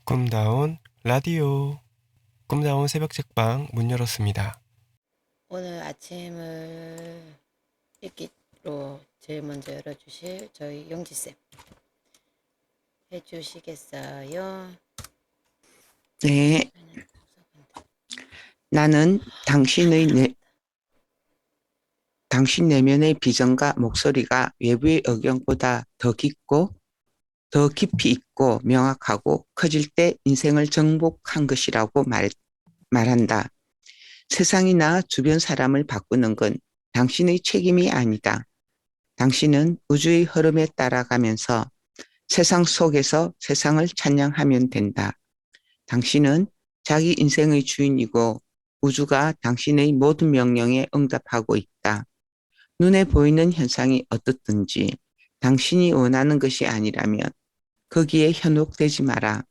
꿈다운 라디오. 꿈다운 새벽 책방 문 열었습니다. 오늘 아침을 읽기로 제일 먼저 열어주실 저희 용지쌤 해주시겠어요? 네, 나는 당신 내면의 비전과 목소리가 외부의 의견보다 더 깊이 있고 명확하고 커질 때 인생을 정복한 것이라고 말한다. 세상이나 주변 사람을 바꾸는 건 당신의 책임이 아니다. 당신은 우주의 흐름에 따라가면서 세상 속에서 세상을 찬양하면 된다. 당신은 자기 인생의 주인이고 우주가 당신의 모든 명령에 응답하고 있다. 눈에 보이는 현상이 어떻든지 당신이 원하는 것이 아니라면 거기에 현혹되지 마라.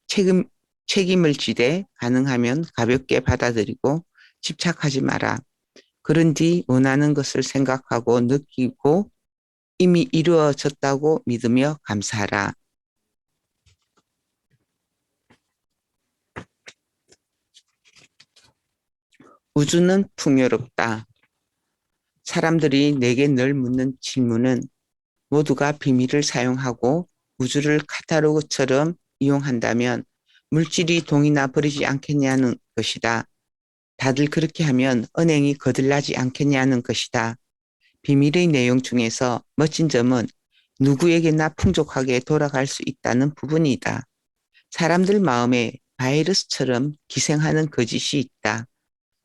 책임, 책임을 지되 가능하면 가볍게 받아들이고 집착하지 마라. 그런 뒤 원하는 것을 생각하고 느끼고 이미 이루어졌다고 믿으며 감사하라. 우주는 풍요롭다. 사람들이 내게 늘 묻는 질문은 모두가 비밀을 사용하고 우주를 카탈로그처럼 이용한다면 물질이 동이나 버리지 않겠냐는 것이다. 다들 그렇게 하면 은행이 거들나지 않겠냐는 것이다. 비밀의 내용 중에서 멋진 점은 누구에게나 풍족하게 돌아갈 수 있다는 부분이다. 사람들 마음에 바이러스처럼 기생하는 거짓이 있다.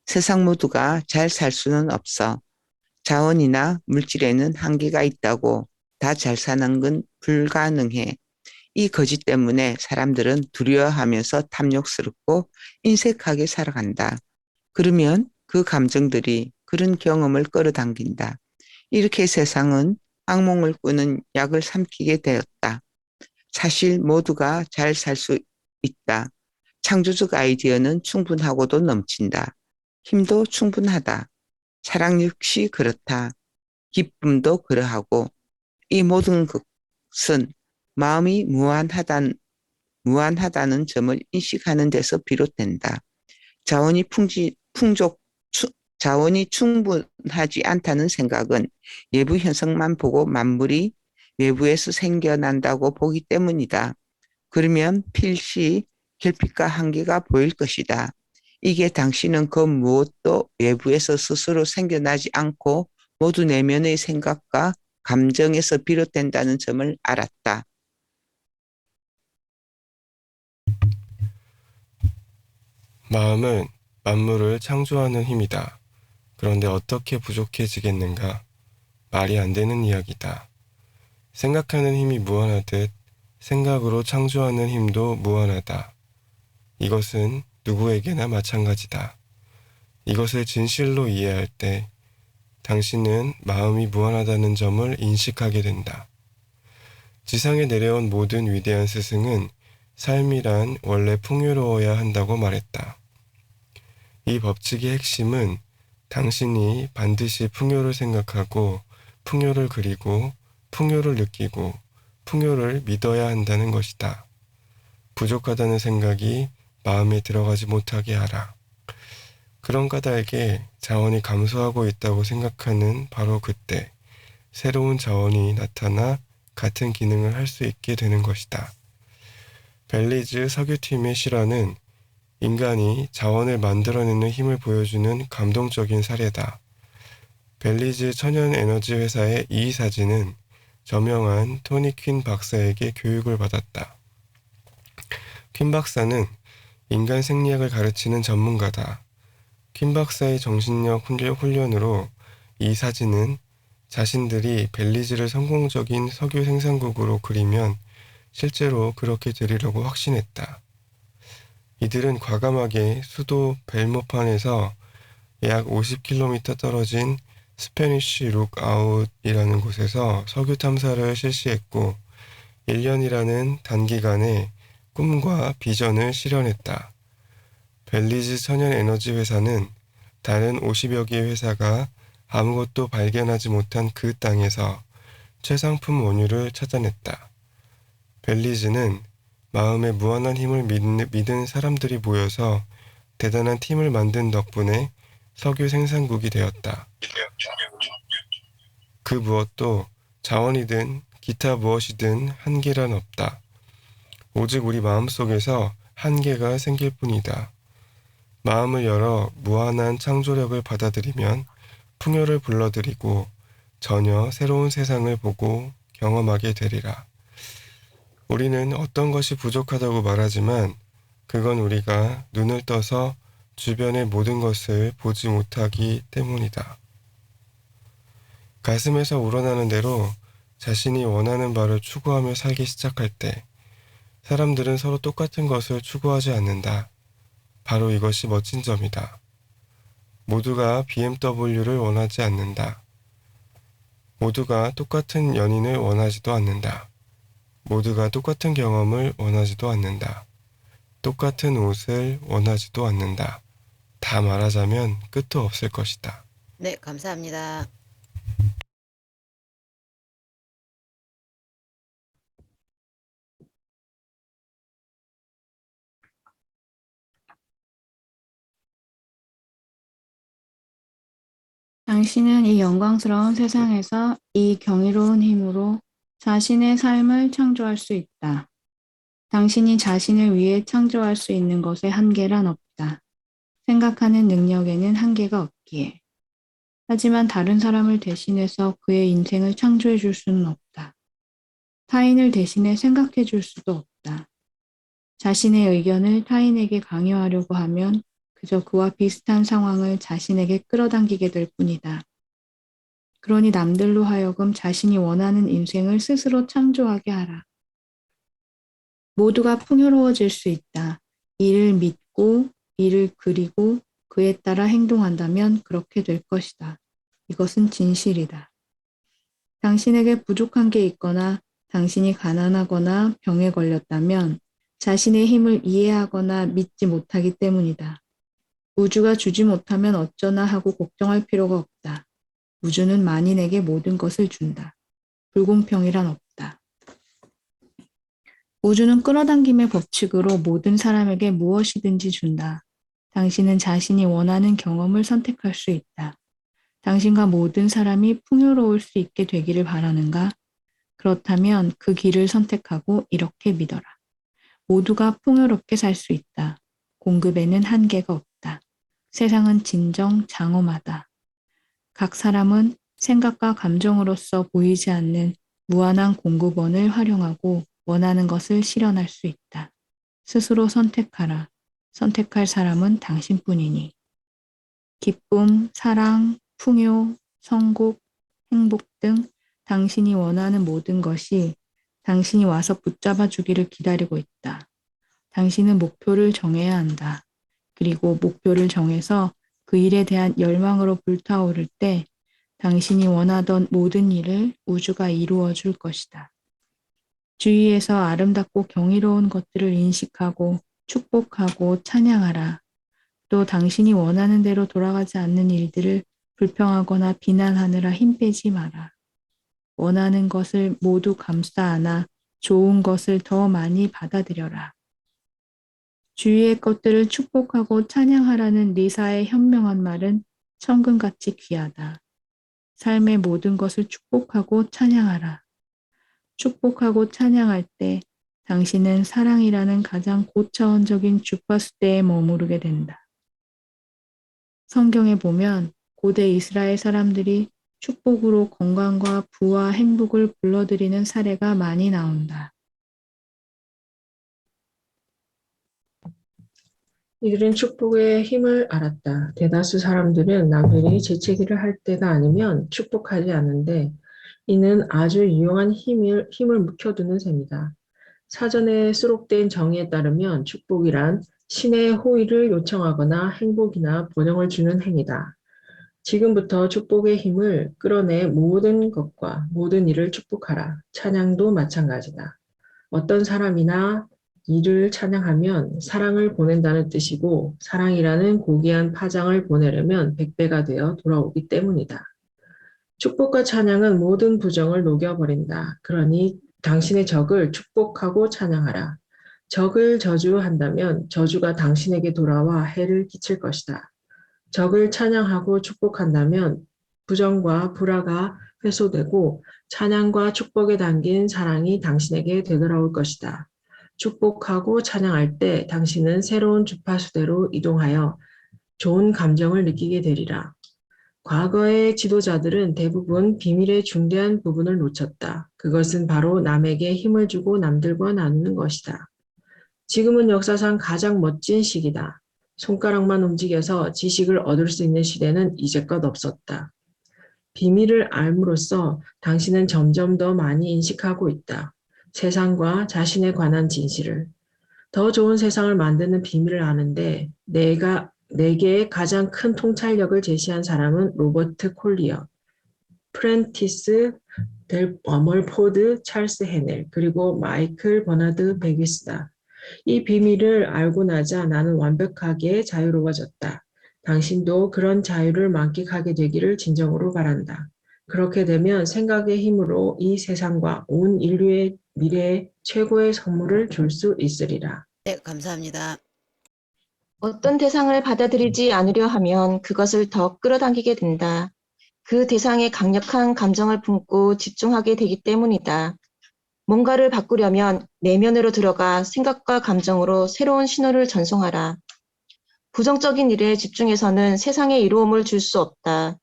세상 모두가 잘 살 수는 없어. 자원이나 물질에는 한계가 있다고 다 잘 사는 건 불가능해. 이 거짓 때문에 사람들은 두려워하면서 탐욕스럽고 인색하게 살아간다. 그러면 그 감정들이 그런 경험을 끌어당긴다. 이렇게 세상은 악몽을 꾸는 약을 삼키게 되었다. 사실 모두가 잘 살 수 있다. 창조적 아이디어는 충분하고도 넘친다. 힘도 충분하다. 사랑 역시 그렇다. 기쁨도 그러하고 이 모든 것은 마음이 무한하다는 점을 인식하는 데서 비롯된다. 자원이 풍족, 자원이 충분하지 않다는 생각은 외부 현상만 보고 만물이 외부에서 생겨난다고 보기 때문이다. 그러면 필시 결핍과 한계가 보일 것이다. 이게 당신은 그 무엇도 외부에서 스스로 생겨나지 않고 모두 내면의 생각과 감정에서 비롯된다는 점을 알았다. 마음은 만물을 창조하는 힘이다. 그런데 어떻게 부족해지겠는가? 말이 안 되는 이야기다. 생각하는 힘이 무한하듯 생각으로 창조하는 힘도 무한하다. 이것은 누구에게나 마찬가지다. 이것을 진실로 이해할 때 당신은 마음이 무한하다는 점을 인식하게 된다. 지상에 내려온 모든 위대한 스승은 삶이란 원래 풍요로워야 한다고 말했다. 이 법칙의 핵심은 당신이 반드시 풍요를 생각하고 풍요를 그리고 풍요를 느끼고 풍요를 믿어야 한다는 것이다. 부족하다는 생각이 마음에 들어가지 못하게 하라. 그런 까닭에 자원이 감소하고 있다고 생각하는 바로 그때 새로운 자원이 나타나 같은 기능을 할 수 있게 되는 것이다. 벨리즈 석유팀의 실화는 인간이 자원을 만들어내는 힘을 보여주는 감동적인 사례다. 벨리즈 천연에너지 회사의 이 사진은 저명한 토니 퀸 박사에게 교육을 받았다. 퀸 박사는 인간 생리학을 가르치는 전문가다. 퀸 박사의 정신력 훈련으로 이 사진은 자신들이 벨리즈를 성공적인 석유 생산국으로 그리면 실제로 그렇게 되리라고 확신했다. 이들은 과감하게 수도 벨모판에서 약 50km 떨어진 스페니쉬 룩아웃이라는 곳에서 석유 탐사를 실시했고 1년이라는 단기간에 꿈과 비전을 실현했다. 벨리즈 천연에너지 회사는 다른 50여 개의 회사가 아무것도 발견하지 못한 그 땅에서 최상품 원유를 찾아냈다. 벨리즈는 마음에 무한한 힘을 믿은 사람들이 모여서 대단한 팀을 만든 덕분에 석유 생산국이 되었다. 그 무엇도 자원이든 기타 무엇이든 한계란 없다. 오직 우리 마음속에서 한계가 생길 뿐이다. 마음을 열어 무한한 창조력을 받아들이면 풍요를 불러들이고 전혀 새로운 세상을 보고 경험하게 되리라. 우리는 어떤 것이 부족하다고 말하지만 그건 우리가 눈을 떠서 주변의 모든 것을 보지 못하기 때문이다. 가슴에서 우러나는 대로 자신이 원하는 바를 추구하며 살기 시작할 때 사람들은 서로 똑같은 것을 추구하지 않는다. 바로 이것이 멋진 점이다. 모두가 BMW를 원하지 않는다. 모두가 똑같은 연인을 원하지도 않는다. 모두가 똑같은 경험을 원하지도 않는다. 똑같은 옷을 원하지도 않는다. 다 말하자면 끝도 없을 것이다. 네, 감사합니다. 당신은 이 영광스러운 세상에서 이 경이로운 힘으로 자신의 삶을 창조할 수 있다. 당신이 자신을 위해 창조할 수 있는 것에 한계란 없다. 생각하는 능력에는 한계가 없기에. 하지만 다른 사람을 대신해서 그의 인생을 창조해 줄 수는 없다. 타인을 대신해 생각해 줄 수도 없다. 자신의 의견을 타인에게 강요하려고 하면 그저 그와 비슷한 상황을 자신에게 끌어당기게 될 뿐이다. 그러니 남들로 하여금 자신이 원하는 인생을 스스로 창조하게 하라. 모두가 풍요로워질 수 있다. 이를 믿고 이를 그리고 그에 따라 행동한다면 그렇게 될 것이다. 이것은 진실이다. 당신에게 부족한 게 있거나 당신이 가난하거나 병에 걸렸다면 자신의 힘을 이해하거나 믿지 못하기 때문이다. 우주가 주지 못하면 어쩌나 하고 걱정할 필요가 없다. 우주는 만인에게 모든 것을 준다. 불공평이란 없다. 우주는 끌어당김의 법칙으로 모든 사람에게 무엇이든지 준다. 당신은 자신이 원하는 경험을 선택할 수 있다. 당신과 모든 사람이 풍요로울 수 있게 되기를 바라는가? 그렇다면 그 길을 선택하고 이렇게 믿어라. 모두가 풍요롭게 살 수 있다. 공급에는 한계가 없다. 세상은 진정 장엄하다. 각 사람은 생각과 감정으로서 보이지 않는 무한한 공급원을 활용하고 원하는 것을 실현할 수 있다. 스스로 선택하라. 선택할 사람은 당신뿐이니. 기쁨, 사랑, 풍요, 성공, 행복 등 당신이 원하는 모든 것이 당신이 와서 붙잡아 주기를 기다리고 있다. 당신은 목표를 정해야 한다. 그리고 목표를 정해서 그 일에 대한 열망으로 불타오를 때 당신이 원하던 모든 일을 우주가 이루어 줄 것이다. 주위에서 아름답고 경이로운 것들을 인식하고 축복하고 찬양하라. 또 당신이 원하는 대로 돌아가지 않는 일들을 불평하거나 비난하느라 힘 빼지 마라. 원하는 것을 모두 감싸 안아 좋은 것을 더 많이 받아들여라. 주위의 것들을 축복하고 찬양하라는 리사의 현명한 말은 천금같이 귀하다. 삶의 모든 것을 축복하고 찬양하라. 축복하고 찬양할 때 당신은 사랑이라는 가장 고차원적인 주파수대에 머무르게 된다. 성경에 보면 고대 이스라엘 사람들이 축복으로 건강과 부와 행복을 불러들이는 사례가 많이 나온다. 이들은 축복의 힘을 알았다. 대다수 사람들은 남들이 재채기를 할 때가 아니면 축복하지 않는데 이는 아주 유용한 힘을 묵혀두는 셈이다. 사전에 수록된 정의에 따르면 축복이란 신의 호의를 요청하거나 행복이나 번영을 주는 행위다. 지금부터 축복의 힘을 끌어내 모든 것과 모든 일을 축복하라. 찬양도 마찬가지다. 어떤 사람이나 이를 찬양하면 사랑을 보낸다는 뜻이고 사랑이라는 고귀한 파장을 보내려면 100배가 되어 돌아오기 때문이다. 축복과 찬양은 모든 부정을 녹여버린다. 그러니 당신의 적을 축복하고 찬양하라. 적을 저주한다면 저주가 당신에게 돌아와 해를 끼칠 것이다. 적을 찬양하고 축복한다면 부정과 불화가 회소되고 찬양과 축복에 담긴 사랑이 당신에게 되돌아올 것이다. 축복하고 찬양할 때 당신은 새로운 주파수대로 이동하여 좋은 감정을 느끼게 되리라. 과거의 지도자들은 대부분 비밀의 중대한 부분을 놓쳤다. 그것은 바로 남에게 힘을 주고 남들과 나누는 것이다. 지금은 역사상 가장 멋진 시기다. 손가락만 움직여서 지식을 얻을 수 있는 시대는 이제껏 없었다. 비밀을 알므로써 당신은 점점 더 많이 인식하고 있다. 세상과 자신에 관한 진실을. 더 좋은 세상을 만드는 비밀을 아는데 내게 가장 큰 통찰력을 제시한 사람은 로버트 콜리어, 프렌티스 델 멀포드, 찰스 헤넬, 그리고 마이클 버나드 베기스다. 이 비밀을 알고 나자 나는 완벽하게 자유로워졌다. 당신도 그런 자유를 만끽하게 되기를 진정으로 바란다. 그렇게 되면 생각의 힘으로 이 세상과 온 인류의 미래에 최고의 선물을 줄 수 있으리라. 네, 감사합니다. 어떤 대상을 받아들이지 않으려 하면 그것을 더 끌어당기게 된다. 그 대상에 강력한 감정을 품고 집중하게 되기 때문이다. 뭔가를 바꾸려면 내면으로 들어가 생각과 감정으로 새로운 신호를 전송하라. 부정적인 일에 집중해서는 세상에 이로움을 줄 수 없다.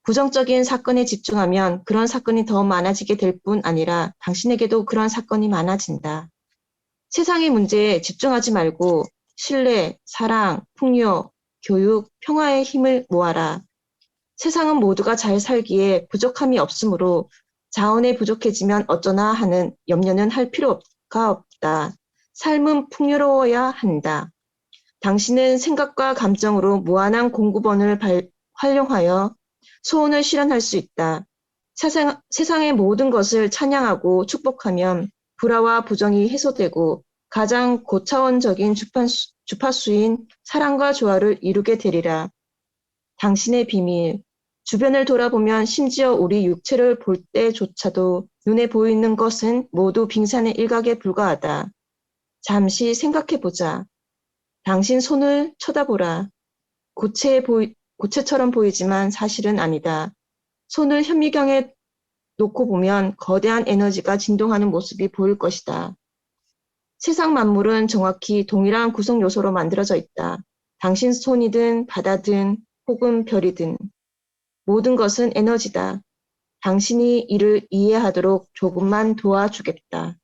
부정적인 사건에 집중하면 그런 사건이 더 많아지게 될 뿐 아니라 당신에게도 그런 사건이 많아진다. 세상의 문제에 집중하지 말고 신뢰, 사랑, 풍요, 교육, 평화의 힘을 모아라. 세상은 모두가 잘 살기에 부족함이 없으므로 자원이 부족해지면 어쩌나 하는 염려는 할 필요가 없다. 삶은 풍요로워야 한다. 당신은 생각과 감정으로 무한한 공급원을 활용하여 소원을 실현할 수 있다. 세상의 모든 것을 찬양하고 축복하면 불화와 부정이 해소되고 가장 고차원적인 주파수인 사랑과 조화를 이루게 되리라. 당신의 비밀, 주변을 돌아보면 심지어 우리 육체를 볼 때조차도 눈에 보이는 것은 모두 빙산의 일각에 불과하다. 잠시 생각해보자. 당신 손을 쳐다보라. 고체처럼 보이지만 사실은 아니다. 손을 현미경에 놓고 보면 거대한 에너지가 진동하는 모습이 보일 것이다. 세상 만물은 정확히 동일한 구성 요소로 만들어져 있다. 당신 손이든 바다든 혹은 별이든 모든 것은 에너지다. 당신이 이를 이해하도록 조금만 도와주겠다.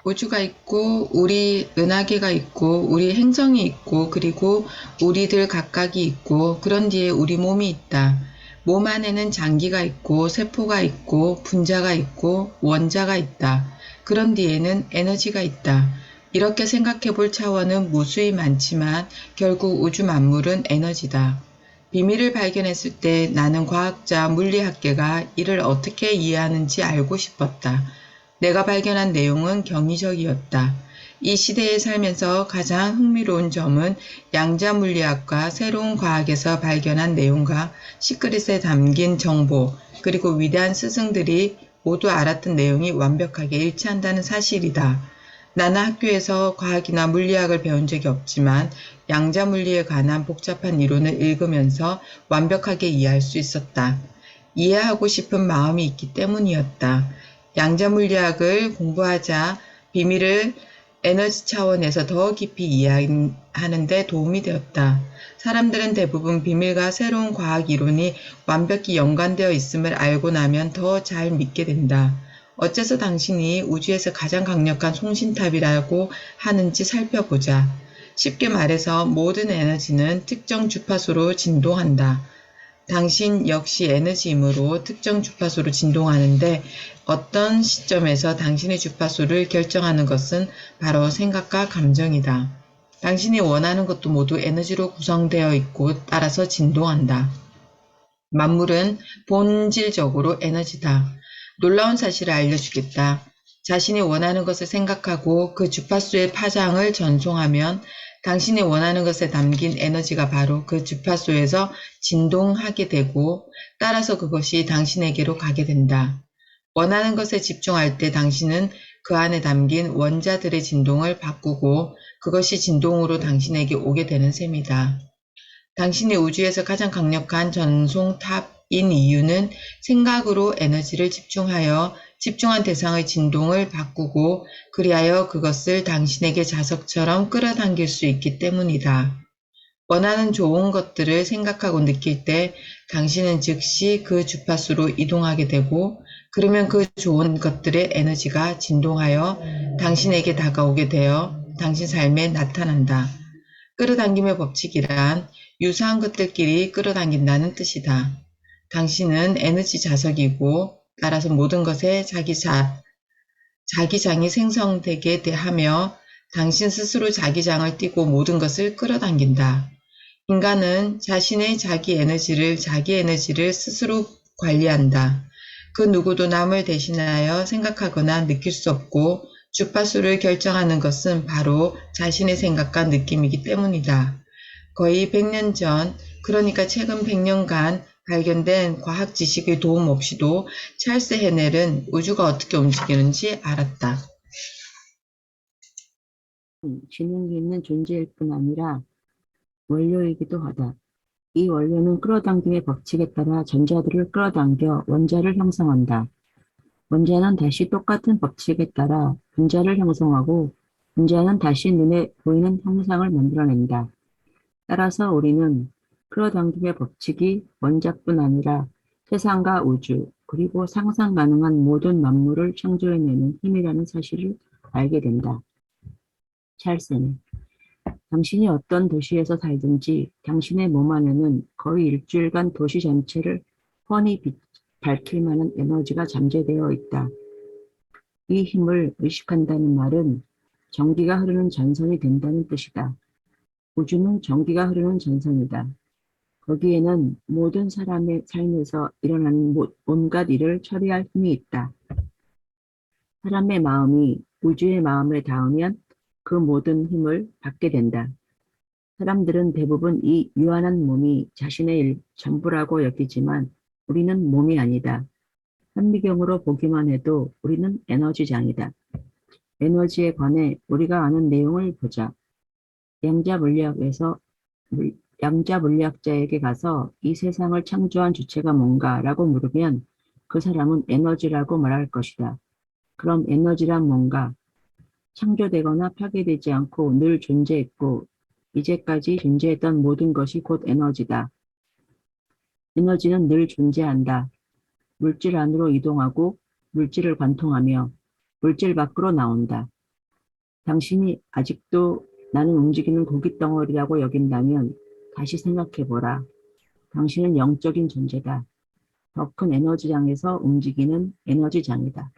우주가 있고, 우리 은하계가 있고, 우리 행성이 있고, 그리고 우리들 각각이 있고, 그런 뒤에 우리 몸이 있다. 몸 안에는 장기가 있고, 세포가 있고, 분자가 있고, 원자가 있다. 그런 뒤에는 에너지가 있다. 이렇게 생각해 볼 차원은 무수히 많지만 결국 우주 만물은 에너지다. 비밀을 발견했을 때 나는 과학자, 물리학계가 이를 어떻게 이해하는지 알고 싶었다. 내가 발견한 내용은 경이적이었다. 이 시대에 살면서 가장 흥미로운 점은 양자 물리학과 새로운 과학에서 발견한 내용과 시크릿에 담긴 정보, 그리고 위대한 스승들이 모두 알았던 내용이 완벽하게 일치한다는 사실이다. 나는 학교에서 과학이나 물리학을 배운 적이 없지만 양자 물리에 관한 복잡한 이론을 읽으면서 완벽하게 이해할 수 있었다. 이해하고 싶은 마음이 있기 때문이었다. 양자 물리학을 공부하자 비밀을 에너지 차원에서 더 깊이 이해하는 데 도움이 되었다. 사람들은 대부분 비밀과 새로운 과학 이론이 완벽히 연관되어 있음을 알고 나면 더 잘 믿게 된다. 어째서 당신이 우주에서 가장 강력한 송신탑이라고 하는지 살펴보자. 쉽게 말해서 모든 에너지는 특정 주파수로 진동한다. 당신 역시 에너지이므로 특정 주파수로 진동하는데 어떤 시점에서 당신의 주파수를 결정하는 것은 바로 생각과 감정이다. 당신이 원하는 것도 모두 에너지로 구성되어 있고 따라서 진동한다. 만물은 본질적으로 에너지다. 놀라운 사실을 알려주겠다. 자신이 원하는 것을 생각하고 그 주파수의 파장을 전송하면 당신이 원하는 것에 담긴 에너지가 바로 그 주파수에서 진동하게 되고 따라서 그것이 당신에게로 가게 된다. 원하는 것에 집중할 때 당신은 그 안에 담긴 원자들의 진동을 바꾸고 그것이 진동으로 당신에게 오게 되는 셈이다. 당신이 우주에서 가장 강력한 전송탑인 이유는 생각으로 에너지를 집중하여 집중한 대상의 진동을 바꾸고 그리하여 그것을 당신에게 자석처럼 끌어당길 수 있기 때문이다. 원하는 좋은 것들을 생각하고 느낄 때 당신은 즉시 그 주파수로 이동하게 되고 그러면 그 좋은 것들의 에너지가 진동하여 당신에게 다가오게 되어 당신 삶에 나타난다. 끌어당김의 법칙이란 유사한 것들끼리 끌어당긴다는 뜻이다. 당신은 에너지 자석이고 따라서 모든 것에 자기장이 생성되게 하며 당신 스스로 자기장을 띠고 모든 것을 끌어당긴다. 인간은 자신의 자기 에너지를 스스로 관리한다. 그 누구도 남을 대신하여 생각하거나 느낄 수 없고 주파수를 결정하는 것은 바로 자신의 생각과 느낌이기 때문이다. 거의 100년 전, 그러니까 최근 100년간 발견된 과학 지식의 도움 없이도 찰스 헤넬은 우주가 어떻게 움직이는지 알았다. 지능이 있는 존재일 뿐 아니라 원료이기도 하다. 이 원료는 끌어당김의 법칙에 따라 전자들을 끌어당겨 원자를 형성한다. 원자는 다시 똑같은 법칙에 따라 분자를 형성하고 분자는 다시 눈에 보이는 형상을 만들어낸다. 따라서 우리는 끌어당김의 법칙이 원자뿐 아니라 세상과 우주, 그리고 상상 가능한 모든 만물을 창조해내는 힘이라는 사실을 알게 된다. 찰스는 당신이 어떤 도시에서 살든지 당신의 몸 안에는 거의 일주일간 도시 전체를 훤히 밝힐 만한 에너지가 잠재되어 있다. 이 힘을 의식한다는 말은 전기가 흐르는 전선이 된다는 뜻이다. 우주는 전기가 흐르는 전선이다. 거기에는 모든 사람의 삶에서 일어나는 온갖 일을 처리할 힘이 있다. 사람의 마음이 우주의 마음에 닿으면 그 모든 힘을 받게 된다. 사람들은 대부분 이 유한한 몸이 자신의 전부라고 여기지만 우리는 몸이 아니다. 현미경으로 보기만 해도 우리는 에너지장이다. 에너지에 관해 우리가 아는 내용을 보자. 양자 물리학자에게 가서 이 세상을 창조한 주체가 뭔가라고 물으면 그 사람은 에너지라고 말할 것이다. 그럼 에너지란 뭔가? 창조되거나 파괴되지 않고 늘 존재했고 이제까지 존재했던 모든 것이 곧 에너지다. 에너지는 늘 존재한다. 물질 안으로 이동하고 물질을 관통하며 물질 밖으로 나온다. 당신이 아직도 나는 움직이는 고깃덩어리라고 여긴다면 다시 생각해보라. 당신은 영적인 존재다. 더 큰 에너지장에서 움직이는 에너지장이다.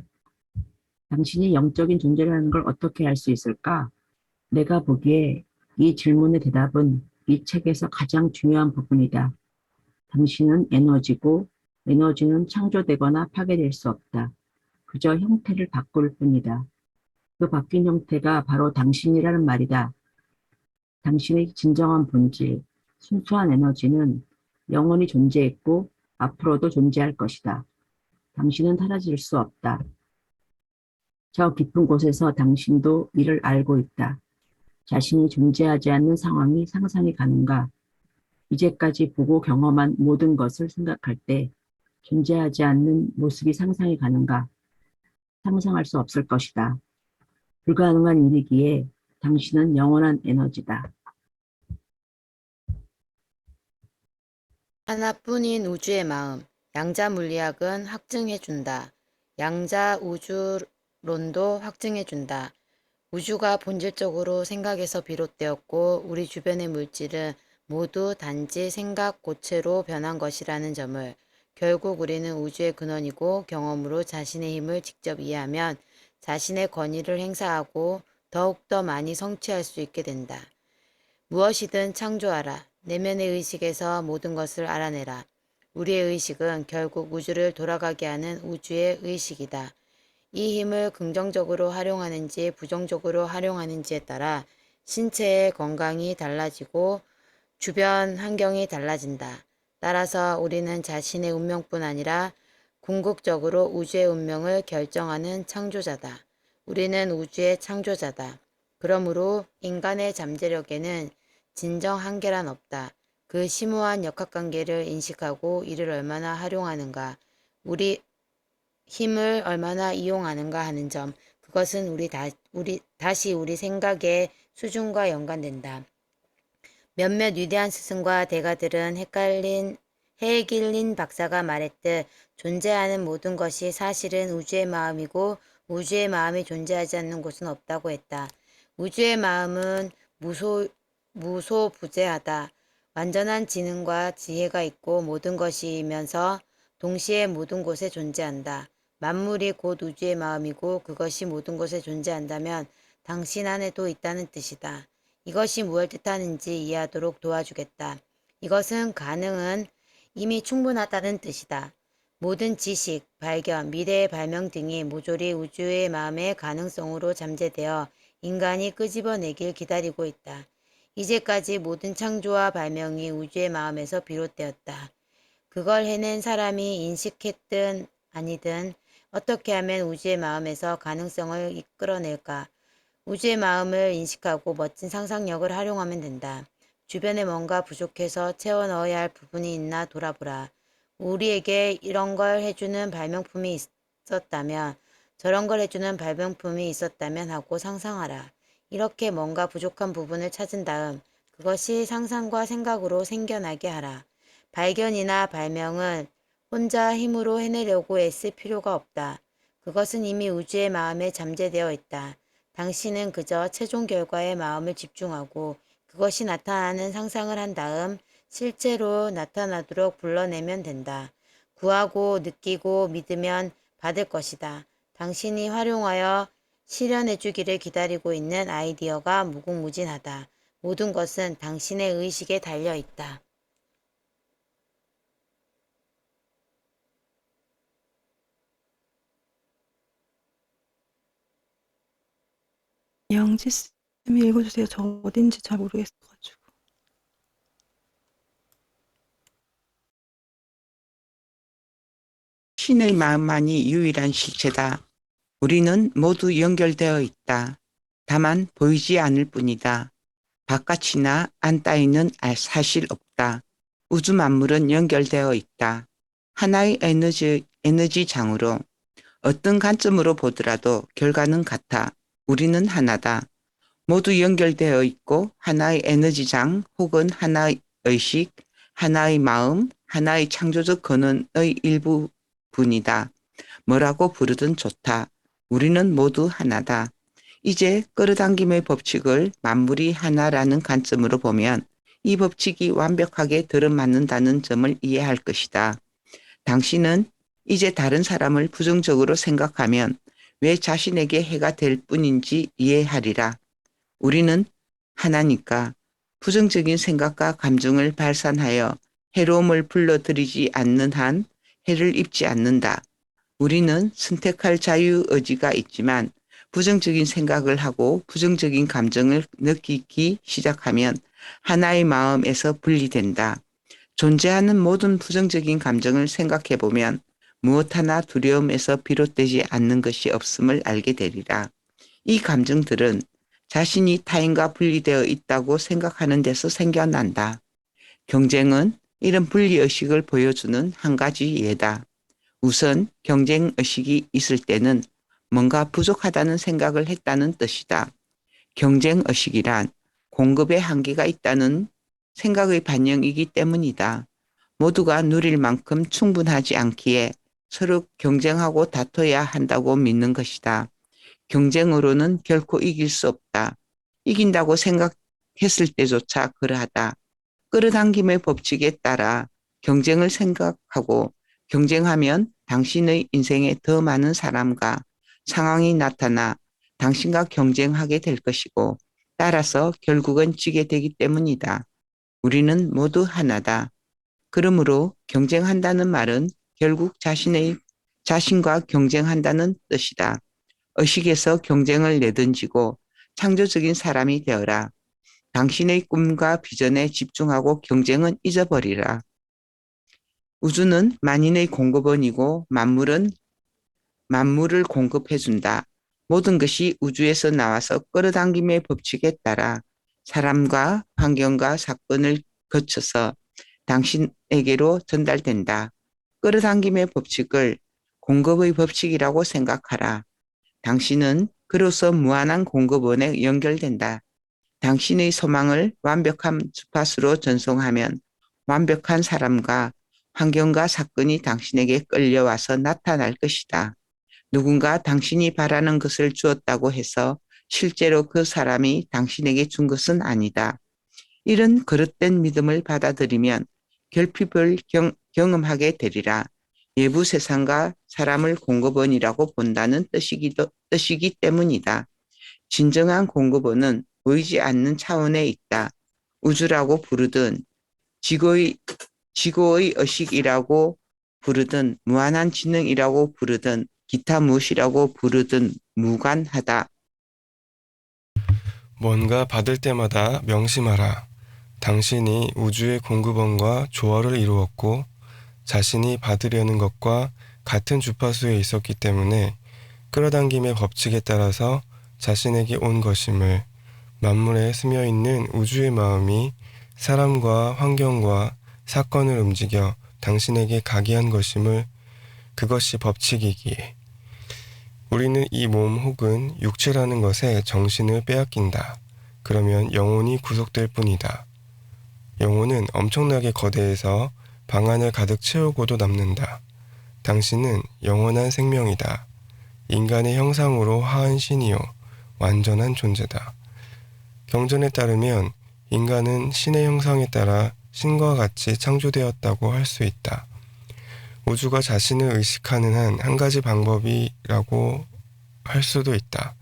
당신이 영적인 존재라는 걸 어떻게 알 수 있을까? 내가 보기에 이 질문의 대답은 이 책에서 가장 중요한 부분이다. 당신은 에너지고 에너지는 창조되거나 파괴될 수 없다. 그저 형태를 바꿀 뿐이다. 그 바뀐 형태가 바로 당신이라는 말이다. 당신의 진정한 본질, 순수한 에너지는 영원히 존재했고 앞으로도 존재할 것이다. 당신은 사라질 수 없다. 저 깊은 곳에서 당신도 이를 알고 있다. 자신이 존재하지 않는 상황이 상상이 가는가? 이제까지 보고 경험한 모든 것을 생각할 때 존재하지 않는 모습이 상상이 가는가? 상상할 수 없을 것이다. 불가능한 일이기에 당신은 영원한 에너지다. 하나뿐인 우주의 마음. 양자 물리학은 확증해준다. 양자 우주론도 확증해준다. 우주가 본질적으로 생각에서 비롯되었고 우리 주변의 물질은 모두 단지 생각 고체로 변한 것이라는 점을, 결국 우리는 우주의 근원이고 경험으로 자신의 힘을 직접 이해하면 자신의 권위를 행사하고 더욱더 많이 성취할 수 있게 된다. 무엇이든 창조하라. 내면의 의식에서 모든 것을 알아내라. 우리의 의식은 결국 우주를 돌아가게 하는 우주의 의식이다. 이 힘을 긍정적으로 활용하는지 부정적으로 활용하는지에 따라 신체의 건강이 달라지고 주변 환경이 달라진다. 따라서 우리는 자신의 운명뿐 아니라 궁극적으로 우주의 운명을 결정하는 창조자다. 우리는 우주의 창조자다. 그러므로 인간의 잠재력에는 진정 한계란 없다. 그 심오한 역학관계를 인식하고 이를 얼마나 활용하는가, 우리 힘을 얼마나 이용하는가 하는 점, 그것은 다시 우리 생각의 수준과 연관된다. 몇몇 위대한 스승과 대가들은 헤길린 박사가 말했듯 존재하는 모든 것이 사실은 우주의 마음이고 우주의 마음이 존재하지 않는 곳은 없다고 했다. 우주의 마음은 무소부재하다. 완전한 지능과 지혜가 있고 모든 것이면서 동시에 모든 곳에 존재한다. 만물이 곧 우주의 마음이고 그것이 모든 곳에 존재한다면 당신 안에도 있다는 뜻이다. 이것이 무엇을 뜻하는지 이해하도록 도와주겠다. 이것은 가능은 이미 충분하다는 뜻이다. 모든 지식, 발견, 미래의 발명 등이 모조리 우주의 마음의 가능성으로 잠재되어 인간이 끄집어내길 기다리고 있다. 이제까지 모든 창조와 발명이 우주의 마음에서 비롯되었다. 그걸 해낸 사람이 인식했든 아니든 어떻게 하면 우주의 마음에서 가능성을 이끌어낼까? 우주의 마음을 인식하고 멋진 상상력을 활용하면 된다. 주변에 뭔가 부족해서 채워 넣어야 할 부분이 있나 돌아보라. 우리에게 이런 걸 해주는 발명품이 있었다면, 저런 걸 해주는 발명품이 있었다면 하고 상상하라. 이렇게 뭔가 부족한 부분을 찾은 다음 그것이 상상과 생각으로 생겨나게 하라. 발견이나 발명은 혼자 힘으로 해내려고 애쓸 필요가 없다. 그것은 이미 우주의 마음에 잠재되어 있다. 당신은 그저 최종 결과에 마음을 집중하고 그것이 나타나는 상상을 한 다음 실제로 나타나도록 불러내면 된다. 구하고 느끼고 믿으면 받을 것이다. 당신이 활용하여 실현해주기를 기다리고 있는 아이디어가 무궁무진하다. 모든 것은 당신의 의식에 달려 있다. 영지 쌤이 읽어주세요. 저 어딘지 잘 모르겠어가지고. 신의 마음만이 유일한 실체다. 우리는 모두 연결되어 있다. 다만 보이지 않을 뿐이다. 바깥이나 안 따위는 사실 없다. 우주 만물은 연결되어 있다. 하나의 에너지장으로 어떤 관점으로 보더라도 결과는 같아. 우리는 하나다. 모두 연결되어 있고 하나의 에너지장 혹은 하나의 의식, 하나의 마음, 하나의 창조적 근원의 일부분이다. 뭐라고 부르든 좋다. 우리는 모두 하나다. 이제 끌어당김의 법칙을 만물이 하나라는 관점으로 보면 이 법칙이 완벽하게 들어맞는다는 점을 이해할 것이다. 당신은 이제 다른 사람을 부정적으로 생각하면 왜 자신에게 해가 될 뿐인지 이해하리라. 우리는 하나니까 부정적인 생각과 감정을 발산하여 해로움을 불러들이지 않는 한 해를 입지 않는다. 우리는 선택할 자유의지가 있지만 부정적인 생각을 하고 부정적인 감정을 느끼기 시작하면 하나의 마음에서 분리된다. 존재하는 모든 부정적인 감정을 생각해 보면 무엇 하나 두려움에서 비롯되지 않는 것이 없음을 알게 되리라. 이 감정들은 자신이 타인과 분리되어 있다고 생각하는 데서 생겨난다. 경쟁은 이런 분리의식을 보여주는 한 가지 예다. 우선 경쟁의식이 있을 때는 뭔가 부족하다는 생각을 했다는 뜻이다. 경쟁의식이란 공급에 한계가 있다는 생각의 반영이기 때문이다. 모두가 누릴 만큼 충분하지 않기에 서로 경쟁하고 다퉈야 한다고 믿는 것이다. 경쟁으로는 결코 이길 수 없다. 이긴다고 생각했을 때조차 그러하다. 끌어당김의 법칙에 따라 경쟁을 생각하고 경쟁하면 당신의 인생에 더 많은 사람과 상황이 나타나 당신과 경쟁하게 될 것이고 따라서 결국은 지게 되기 때문이다. 우리는 모두 하나다. 그러므로 경쟁한다는 말은 결국 자신과 경쟁한다는 뜻이다. 의식에서 경쟁을 내던지고 창조적인 사람이 되어라. 당신의 꿈과 비전에 집중하고 경쟁은 잊어버리라. 우주는 만인의 공급원이고 만물을 공급해준다. 모든 것이 우주에서 나와서 끌어당김의 법칙에 따라 사람과 환경과 사건을 거쳐서 당신에게로 전달된다. 끌어당김의 법칙을 공급의 법칙이라고 생각하라. 당신은 그로서 무한한 공급원에 연결된다. 당신의 소망을 완벽한 주파수로 전송하면 완벽한 사람과 환경과 사건이 당신에게 끌려와서 나타날 것이다. 누군가 당신이 바라는 것을 주었다고 해서 실제로 그 사람이 당신에게 준 것은 아니다. 이런 그릇된 믿음을 받아들이면 결핍을 경험하게 되리라. 외부 세상과 사람을 공급원이라고 본다는 뜻이기 때문이다. 진정한 공급원은 보이지 않는 차원에 있다. 우주라고 부르든 지구의 의식이라고 부르든 무한한 지능이라고 부르든 기타 무엇이라고 부르든 무관하다. 뭔가 받을 때마다 명심하라. 당신이 우주의 공급원과 조화를 이루었고 자신이 받으려는 것과 같은 주파수에 있었기 때문에 끌어당김의 법칙에 따라서 자신에게 온 것임을, 만물에 스며있는 우주의 마음이 사람과 환경과 사건을 움직여 당신에게 가게 한 것임을, 그것이 법칙이기에 우리는 이 몸 혹은 육체라는 것에 정신을 빼앗긴다. 그러면 영혼이 구속될 뿐이다. 영혼은 엄청나게 거대해서 방 안을 가득 채우고도 남는다. 당신은 영원한 생명이다. 인간의 형상으로 화한 신이요 완전한 존재다. 경전에 따르면 인간은 신의 형상에 따라 신과 같이 창조되었다고 할 수 있다. 우주가 자신을 의식하는 한 가지 방법이라고 할 수도 있다.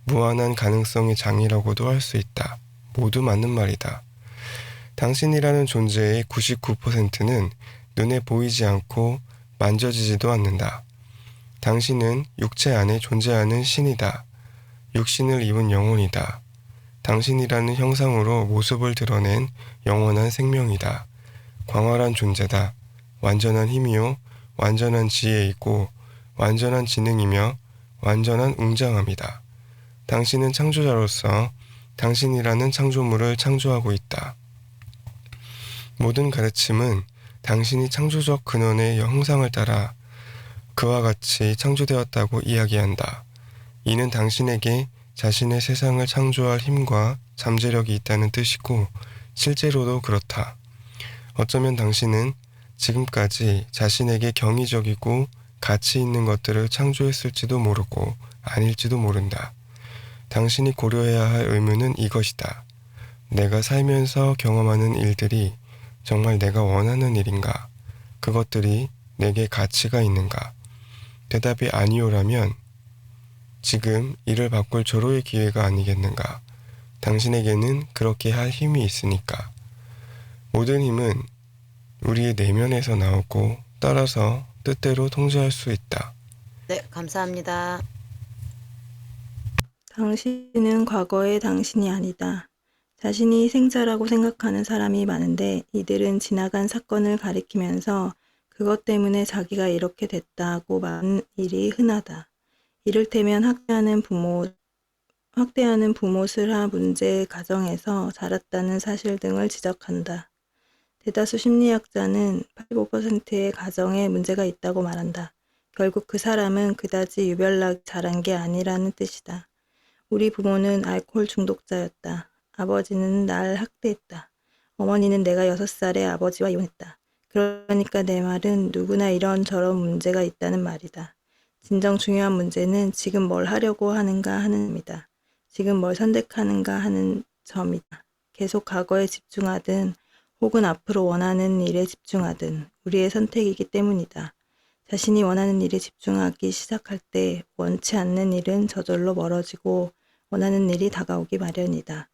무한한 가능성의 장이라고도 할 수 있다. 모두 맞는 말이다. 당신이라는 존재의 99%는 눈에 보이지 않고 만져지지도 않는다. 당신은 육체 안에 존재하는 신이다. 육신을 입은 영혼이다. 당신이라는 형상으로 모습을 드러낸 영원한 생명이다. 광활한 존재다. 완전한 힘이요 완전한 지혜이고 완전한 지능이며 완전한 웅장함이다. 당신은 창조자로서 당신이라는 창조물을 창조하고 있다. 모든 가르침은 당신이 창조적 근원의 형상을 따라 그와 같이 창조되었다고 이야기한다. 이는 당신에게 자신의 세상을 창조할 힘과 잠재력이 있다는 뜻이고 실제로도 그렇다. 어쩌면 당신은 지금까지 자신에게 경이적이고 가치 있는 것들을 창조했을지도 모르고 아닐지도 모른다. 당신이 고려해야 할 의문은 이것이다. 내가 살면서 경험하는 일들이 정말 내가 원하는 일인가? 그것들이 내게 가치가 있는가? 대답이 아니오라면 지금 이를 바꿀 절호의 기회가 아니겠는가? 당신에게는 그렇게 할 힘이 있으니까. 모든 힘은 우리의 내면에서 나오고 따라서 뜻대로 통제할 수 있다. 네, 감사합니다. 당신은 과거의 당신이 아니다. 자신이 생자라고 생각하는 사람이 많은데 이들은 지나간 사건을 가리키면서 그것 때문에 자기가 이렇게 됐다고 말하는 일이 흔하다. 이를테면 학대하는 부모 슬하 문제 가정에서 자랐다는 사실 등을 지적한다. 대다수 심리학자는 85%의 가정에 문제가 있다고 말한다. 결국 그 사람은 그다지 유별나게 자란 게 아니라는 뜻이다. 우리 부모는 알코올 중독자였다. 아버지는 날 학대했다. 어머니는 내가 6살에 아버지와 이혼했다. 그러니까 내 말은 누구나 이런저런 문제가 있다는 말이다. 진정 중요한 문제는 지금 뭘 하려고 하는가 하는 점이다. 지금 뭘 선택하는가 하는 점이다. 계속 과거에 집중하든 혹은 앞으로 원하는 일에 집중하든 우리의 선택이기 때문이다. 자신이 원하는 일에 집중하기 시작할 때 원치 않는 일은 저절로 멀어지고 원하는 일이 다가오기 마련이다.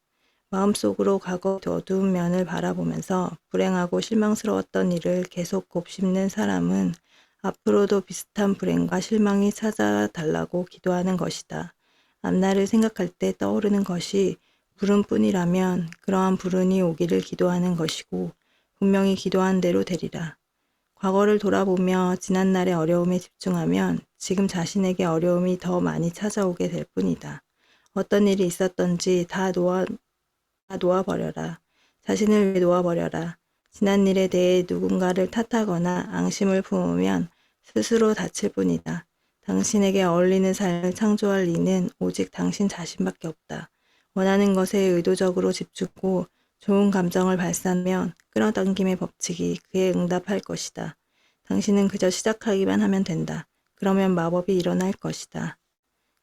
마음속으로 과거의 어두운 면을 바라보면서 불행하고 실망스러웠던 일을 계속 곱씹는 사람은 앞으로도 비슷한 불행과 실망이 찾아달라고 기도하는 것이다. 앞날을 생각할 때 떠오르는 것이 불운뿐이라면 그러한 불운이 오기를 기도하는 것이고 분명히 기도한 대로 되리라. 과거를 돌아보며 지난날의 어려움에 집중하면 지금 자신에게 어려움이 더 많이 찾아오게 될 뿐이다. 어떤 일이 있었던지 다 놓아버려라. 자신을 위해 놓아버려라. 지난 일에 대해 누군가를 탓하거나 앙심을 품으면 스스로 다칠 뿐이다. 당신에게 어울리는 삶을 창조할 이는 오직 당신 자신밖에 없다. 원하는 것에 의도적으로 집중하고 좋은 감정을 발산하면 끌어당김의 법칙이 그에 응답할 것이다. 당신은 그저 시작하기만 하면 된다. 그러면 마법이 일어날 것이다.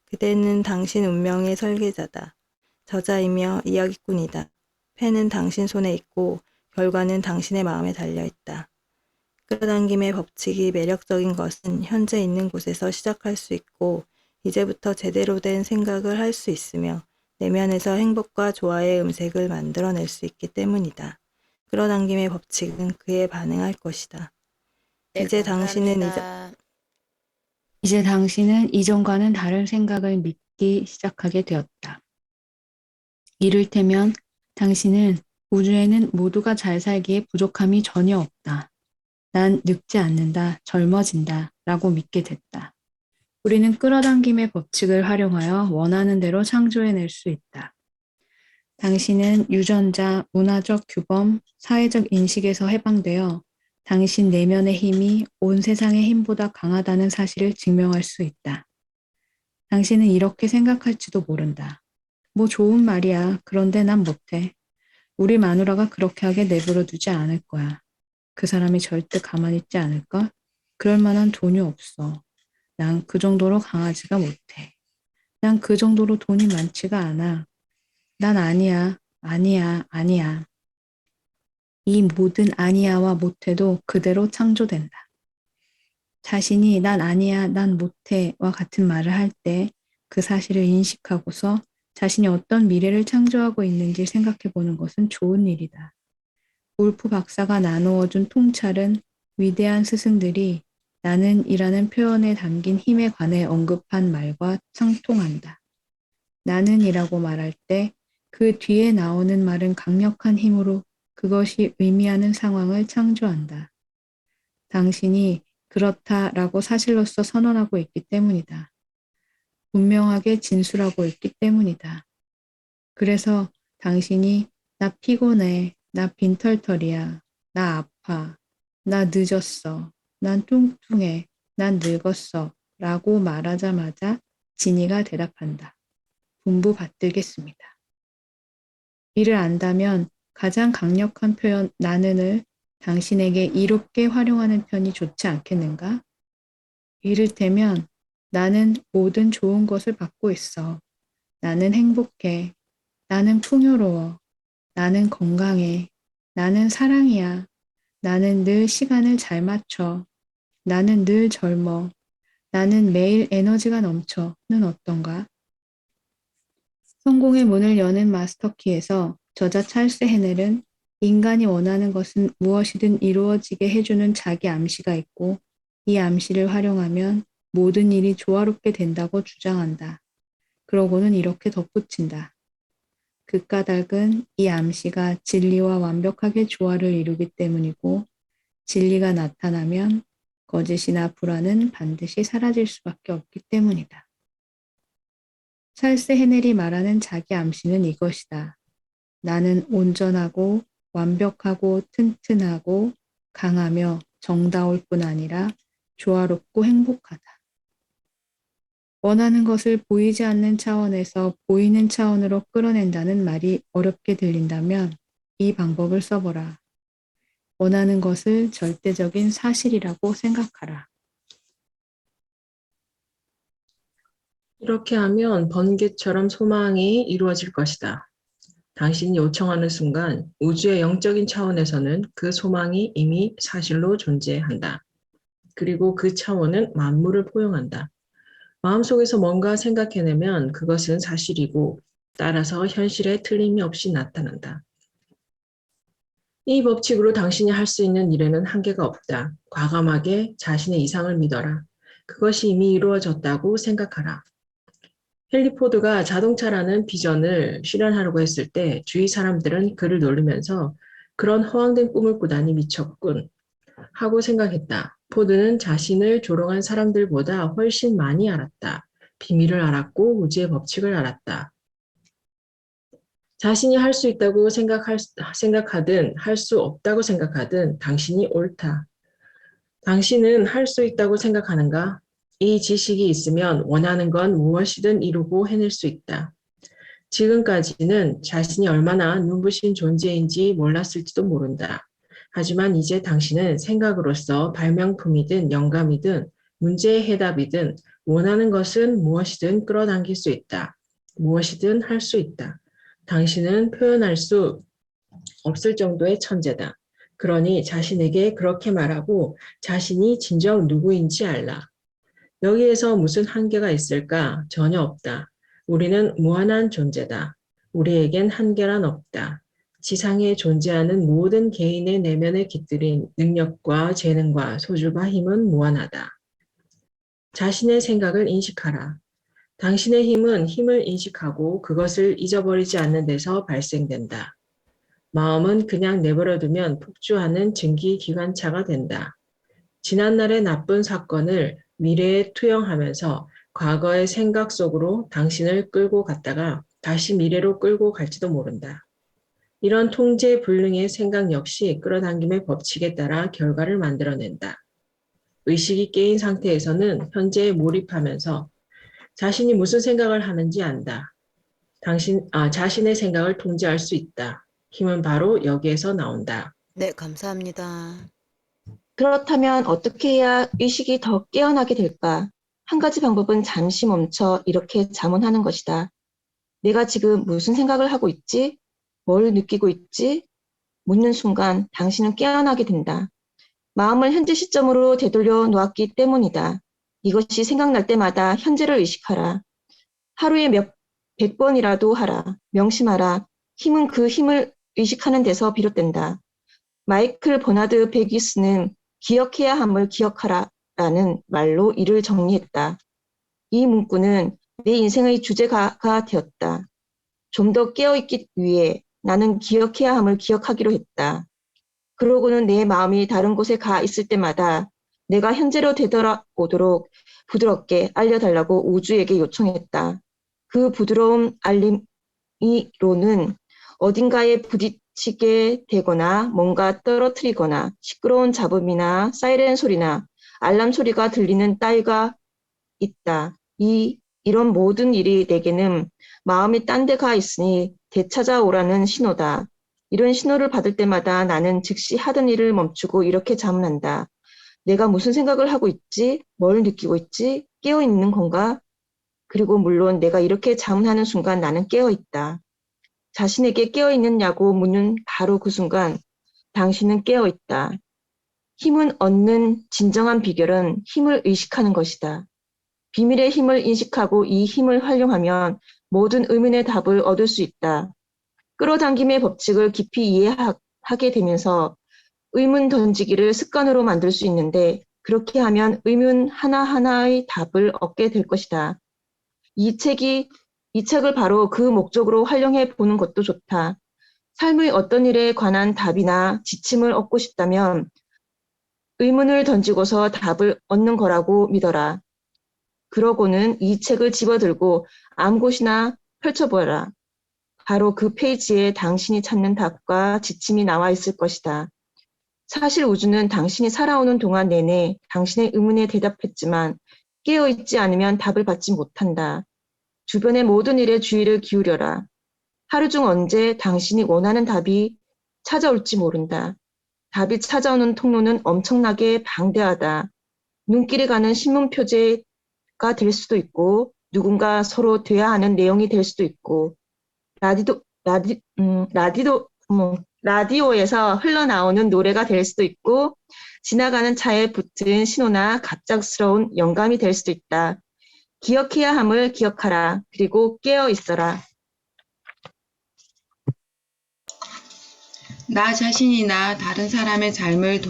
그대는 당신 운명의 설계자다. 저자이며 이야기꾼이다. 펜은 당신 손에 있고 결과는 당신의 마음에 달려있다. 끌어당김의 법칙이 매력적인 것은 현재 있는 곳에서 시작할 수 있고 이제부터 제대로 된 생각을 할 수 있으며 내면에서 행복과 조화의 음색을 만들어낼 수 있기 때문이다. 끌어당김의 법칙은 그에 반응할 것이다. 네, 이제 당신은 감사합니다. 이제 당신은 이전과는 다른 생각을 믿기 시작하게 되었다. 이를테면 당신은 우주에는 모두가 잘 살기에 부족함이 전혀 없다. 난 늙지 않는다, 젊어진다 라고 믿게 됐다. 우리는 끌어당김의 법칙을 활용하여 원하는 대로 창조해낼 수 있다. 당신은 유전자, 문화적 규범, 사회적 인식에서 해방되어 당신 내면의 힘이 온 세상의 힘보다 강하다는 사실을 증명할 수 있다. 당신은 이렇게 생각할지도 모른다. 뭐 좋은 말이야. 그런데 난 못해. 우리 마누라가 그렇게 하게 내버려 두지 않을 거야. 그 사람이 절대 가만히 있지 않을까? 그럴 만한 돈이 없어. 난 그 정도로 강하지가 못해. 난 그 정도로 돈이 많지가 않아. 난 아니야, 아니야, 아니야. 이 모든 아니야와 못해도 그대로 창조된다. 자신이 난 아니야, 난 못해와 같은 말을 할 때 그 사실을 인식하고서 자신이 어떤 미래를 창조하고 있는지 생각해 보는 것은 좋은 일이다. 울프 박사가 나누어준 통찰은 위대한 스승들이 나는 이라는 표현에 담긴 힘에 관해 언급한 말과 상통한다. 나는이라고 말할 때 그 뒤에 나오는 말은 강력한 힘으로 그것이 의미하는 상황을 창조한다. 당신이 그렇다라고 사실로서 선언하고 있기 때문이다. 분명하게 진술하고 있기 때문이다. 그래서 당신이 나 피곤해, 나 빈털털이야, 나 아파, 나 늦었어, 난 뚱뚱해, 난 늙었어 라고 말하자마자 진이가 대답한다. 분부 받들겠습니다. 이를 안다면 가장 강력한 표현 나는을 당신에게 이롭게 활용하는 편이 좋지 않겠는가? 이를테면 나는 모든 좋은 것을 받고 있어. 나는 행복해. 나는 풍요로워. 나는 건강해. 나는 사랑이야. 나는 늘 시간을 잘 맞춰. 나는 늘 젊어. 나는 매일 에너지가 넘쳐는 어떤가? 성공의 문을 여는 마스터키에서 저자 찰스 헤넬은 인간이 원하는 것은 무엇이든 이루어지게 해주는 자기 암시가 있고 이 암시를 활용하면 모든 일이 조화롭게 된다고 주장한다. 그러고는 이렇게 덧붙인다. 그 까닭은 이 암시가 진리와 완벽하게 조화를 이루기 때문이고 진리가 나타나면 거짓이나 불안은 반드시 사라질 수밖에 없기 때문이다. 찰스 헤넬이 말하는 자기 암시는 이것이다. 나는 온전하고 완벽하고 튼튼하고 강하며 정다울 뿐 아니라 조화롭고 행복하다. 원하는 것을 보이지 않는 차원에서 보이는 차원으로 끌어낸다는 말이 어렵게 들린다면 이 방법을 써보라. 원하는 것을 절대적인 사실이라고 생각하라. 이렇게 하면 번개처럼 소망이 이루어질 것이다. 당신이 요청하는 순간 우주의 영적인 차원에서는 그 소망이 이미 사실로 존재한다. 그리고 그 차원은 만물을 포용한다. 마음속에서 뭔가 생각해내면 그것은 사실이고 따라서 현실에 틀림이 없이 나타난다. 이 법칙으로 당신이 할 수 있는 일에는 한계가 없다. 과감하게 자신의 이상을 믿어라. 그것이 이미 이루어졌다고 생각하라. 헨리 포드가 자동차라는 비전을 실현하려고 했을 때 주위 사람들은 그를 놀리면서 그런 허황된 꿈을 꾸다니 미쳤군 하고 생각했다. 포드는 자신을 조롱한 사람들보다 훨씬 많이 알았다. 비밀을 알았고 우주의 법칙을 알았다. 자신이 할 수 있다고 생각하든 할 수 없다고 생각하든 당신이 옳다. 당신은 할 수 있다고 생각하는가? 이 지식이 있으면 원하는 건 무엇이든 이루고 해낼 수 있다. 지금까지는 자신이 얼마나 눈부신 존재인지 몰랐을지도 모른다. 하지만 이제 당신은 생각으로서 발명품이든 영감이든 문제의 해답이든 원하는 것은 무엇이든 끌어당길 수 있다. 무엇이든 할 수 있다. 당신은 표현할 수 없을 정도의 천재다. 그러니 자신에게 그렇게 말하고 자신이 진정 누구인지 알라. 여기에서 무슨 한계가 있을까? 전혀 없다. 우리는 무한한 존재다. 우리에겐 한계란 없다. 지상에 존재하는 모든 개인의 내면에 깃들인 능력과 재능과 소주와 힘은 무한하다. 자신의 생각을 인식하라. 당신의 힘은 힘을 인식하고 그것을 잊어버리지 않는 데서 발생된다. 마음은 그냥 내버려두면 폭주하는 증기기관차가 된다. 지난날의 나쁜 사건을 미래에 투영하면서 과거의 생각 속으로 당신을 끌고 갔다가 다시 미래로 끌고 갈지도 모른다. 이런 통제불능의 생각 역시 끌어당김의 법칙에 따라 결과를 만들어낸다. 의식이 깨인 상태에서는 현재에 몰입하면서 자신이 무슨 생각을 하는지 안다. 자신의 생각을 통제할 수 있다. 힘은 바로 여기에서 나온다. 네, 감사합니다. 그렇다면 어떻게 해야 의식이 더 깨어나게 될까? 한 가지 방법은 잠시 멈춰 이렇게 자문하는 것이다. 내가 지금 무슨 생각을 하고 있지? 뭘 느끼고 있지? 묻는 순간 당신은 깨어나게 된다. 마음을 현재 시점으로 되돌려 놓았기 때문이다. 이것이 생각날 때마다 현재를 의식하라. 하루에 100번이라도 하라. 명심하라. 힘은 그 힘을 의식하는 데서 비롯된다. 마이클 버나드 베기스는 기억해야 함을 기억하라 라는 말로 이를 정리했다. 이 문구는 내 인생의 주제가 되었다. 좀 더 깨어있기 위해 나는 기억해야 함을 기억하기로 했다. 그러고는 내 마음이 다른 곳에 가 있을 때마다 내가 현재로 되돌아오도록 부드럽게 알려달라고 우주에게 요청했다. 그 부드러운 알림이로는 어딘가에 부딪히게 되거나 뭔가 떨어뜨리거나 시끄러운 잡음이나 사이렌 소리나 알람 소리가 들리는 따위가 있다. 이런 모든 일이 내게는 마음이 딴 데 가 있으니 되찾아오라는 신호다. 이런 신호를 받을 때마다 나는 즉시 하던 일을 멈추고 이렇게 자문한다. 내가 무슨 생각을 하고 있지? 뭘 느끼고 있지? 깨어 있는 건가? 그리고 물론 내가 이렇게 자문하는 순간 나는 깨어 있다. 자신에게 깨어 있느냐고 묻는 바로 그 순간 당신은 깨어 있다. 힘을 얻는 진정한 비결은 힘을 의식하는 것이다. 비밀의 힘을 인식하고 이 힘을 활용하면 모든 의문의 답을 얻을 수 있다. 끌어당김의 법칙을 깊이 이해하게 되면서 의문 던지기를 습관으로 만들 수 있는데 그렇게 하면 의문 하나하나의 답을 얻게 될 것이다. 이 책을 바로 그 목적으로 활용해 보는 것도 좋다. 삶의 어떤 일에 관한 답이나 지침을 얻고 싶다면 의문을 던지고서 답을 얻는 거라고 믿어라. 그러고는 이 책을 집어들고 아무 곳이나 펼쳐보아라. 바로 그 페이지에 당신이 찾는 답과 지침이 나와 있을 것이다. 사실 우주는 당신이 살아오는 동안 내내 당신의 의문에 대답했지만 깨어있지 않으면 답을 받지 못한다. 주변의 모든 일에 주의를 기울여라. 하루 중 언제 당신이 원하는 답이 찾아올지 모른다. 답이 찾아오는 통로는 엄청나게 방대하다. 눈길이 가는 신문 표제가 될 수도 있고 누군가 서로 대화하는 내용이 될 수도 있고 라디오에서 흘러나오는 노래가 될 수도 있고 지나가는 차에 붙은 신호나 갑작스러운 영감이 될 수도 있다. 기억해야 함을 기억하라. 그리고 깨어 있어라. 나 자신이나 다른 사람의 삶을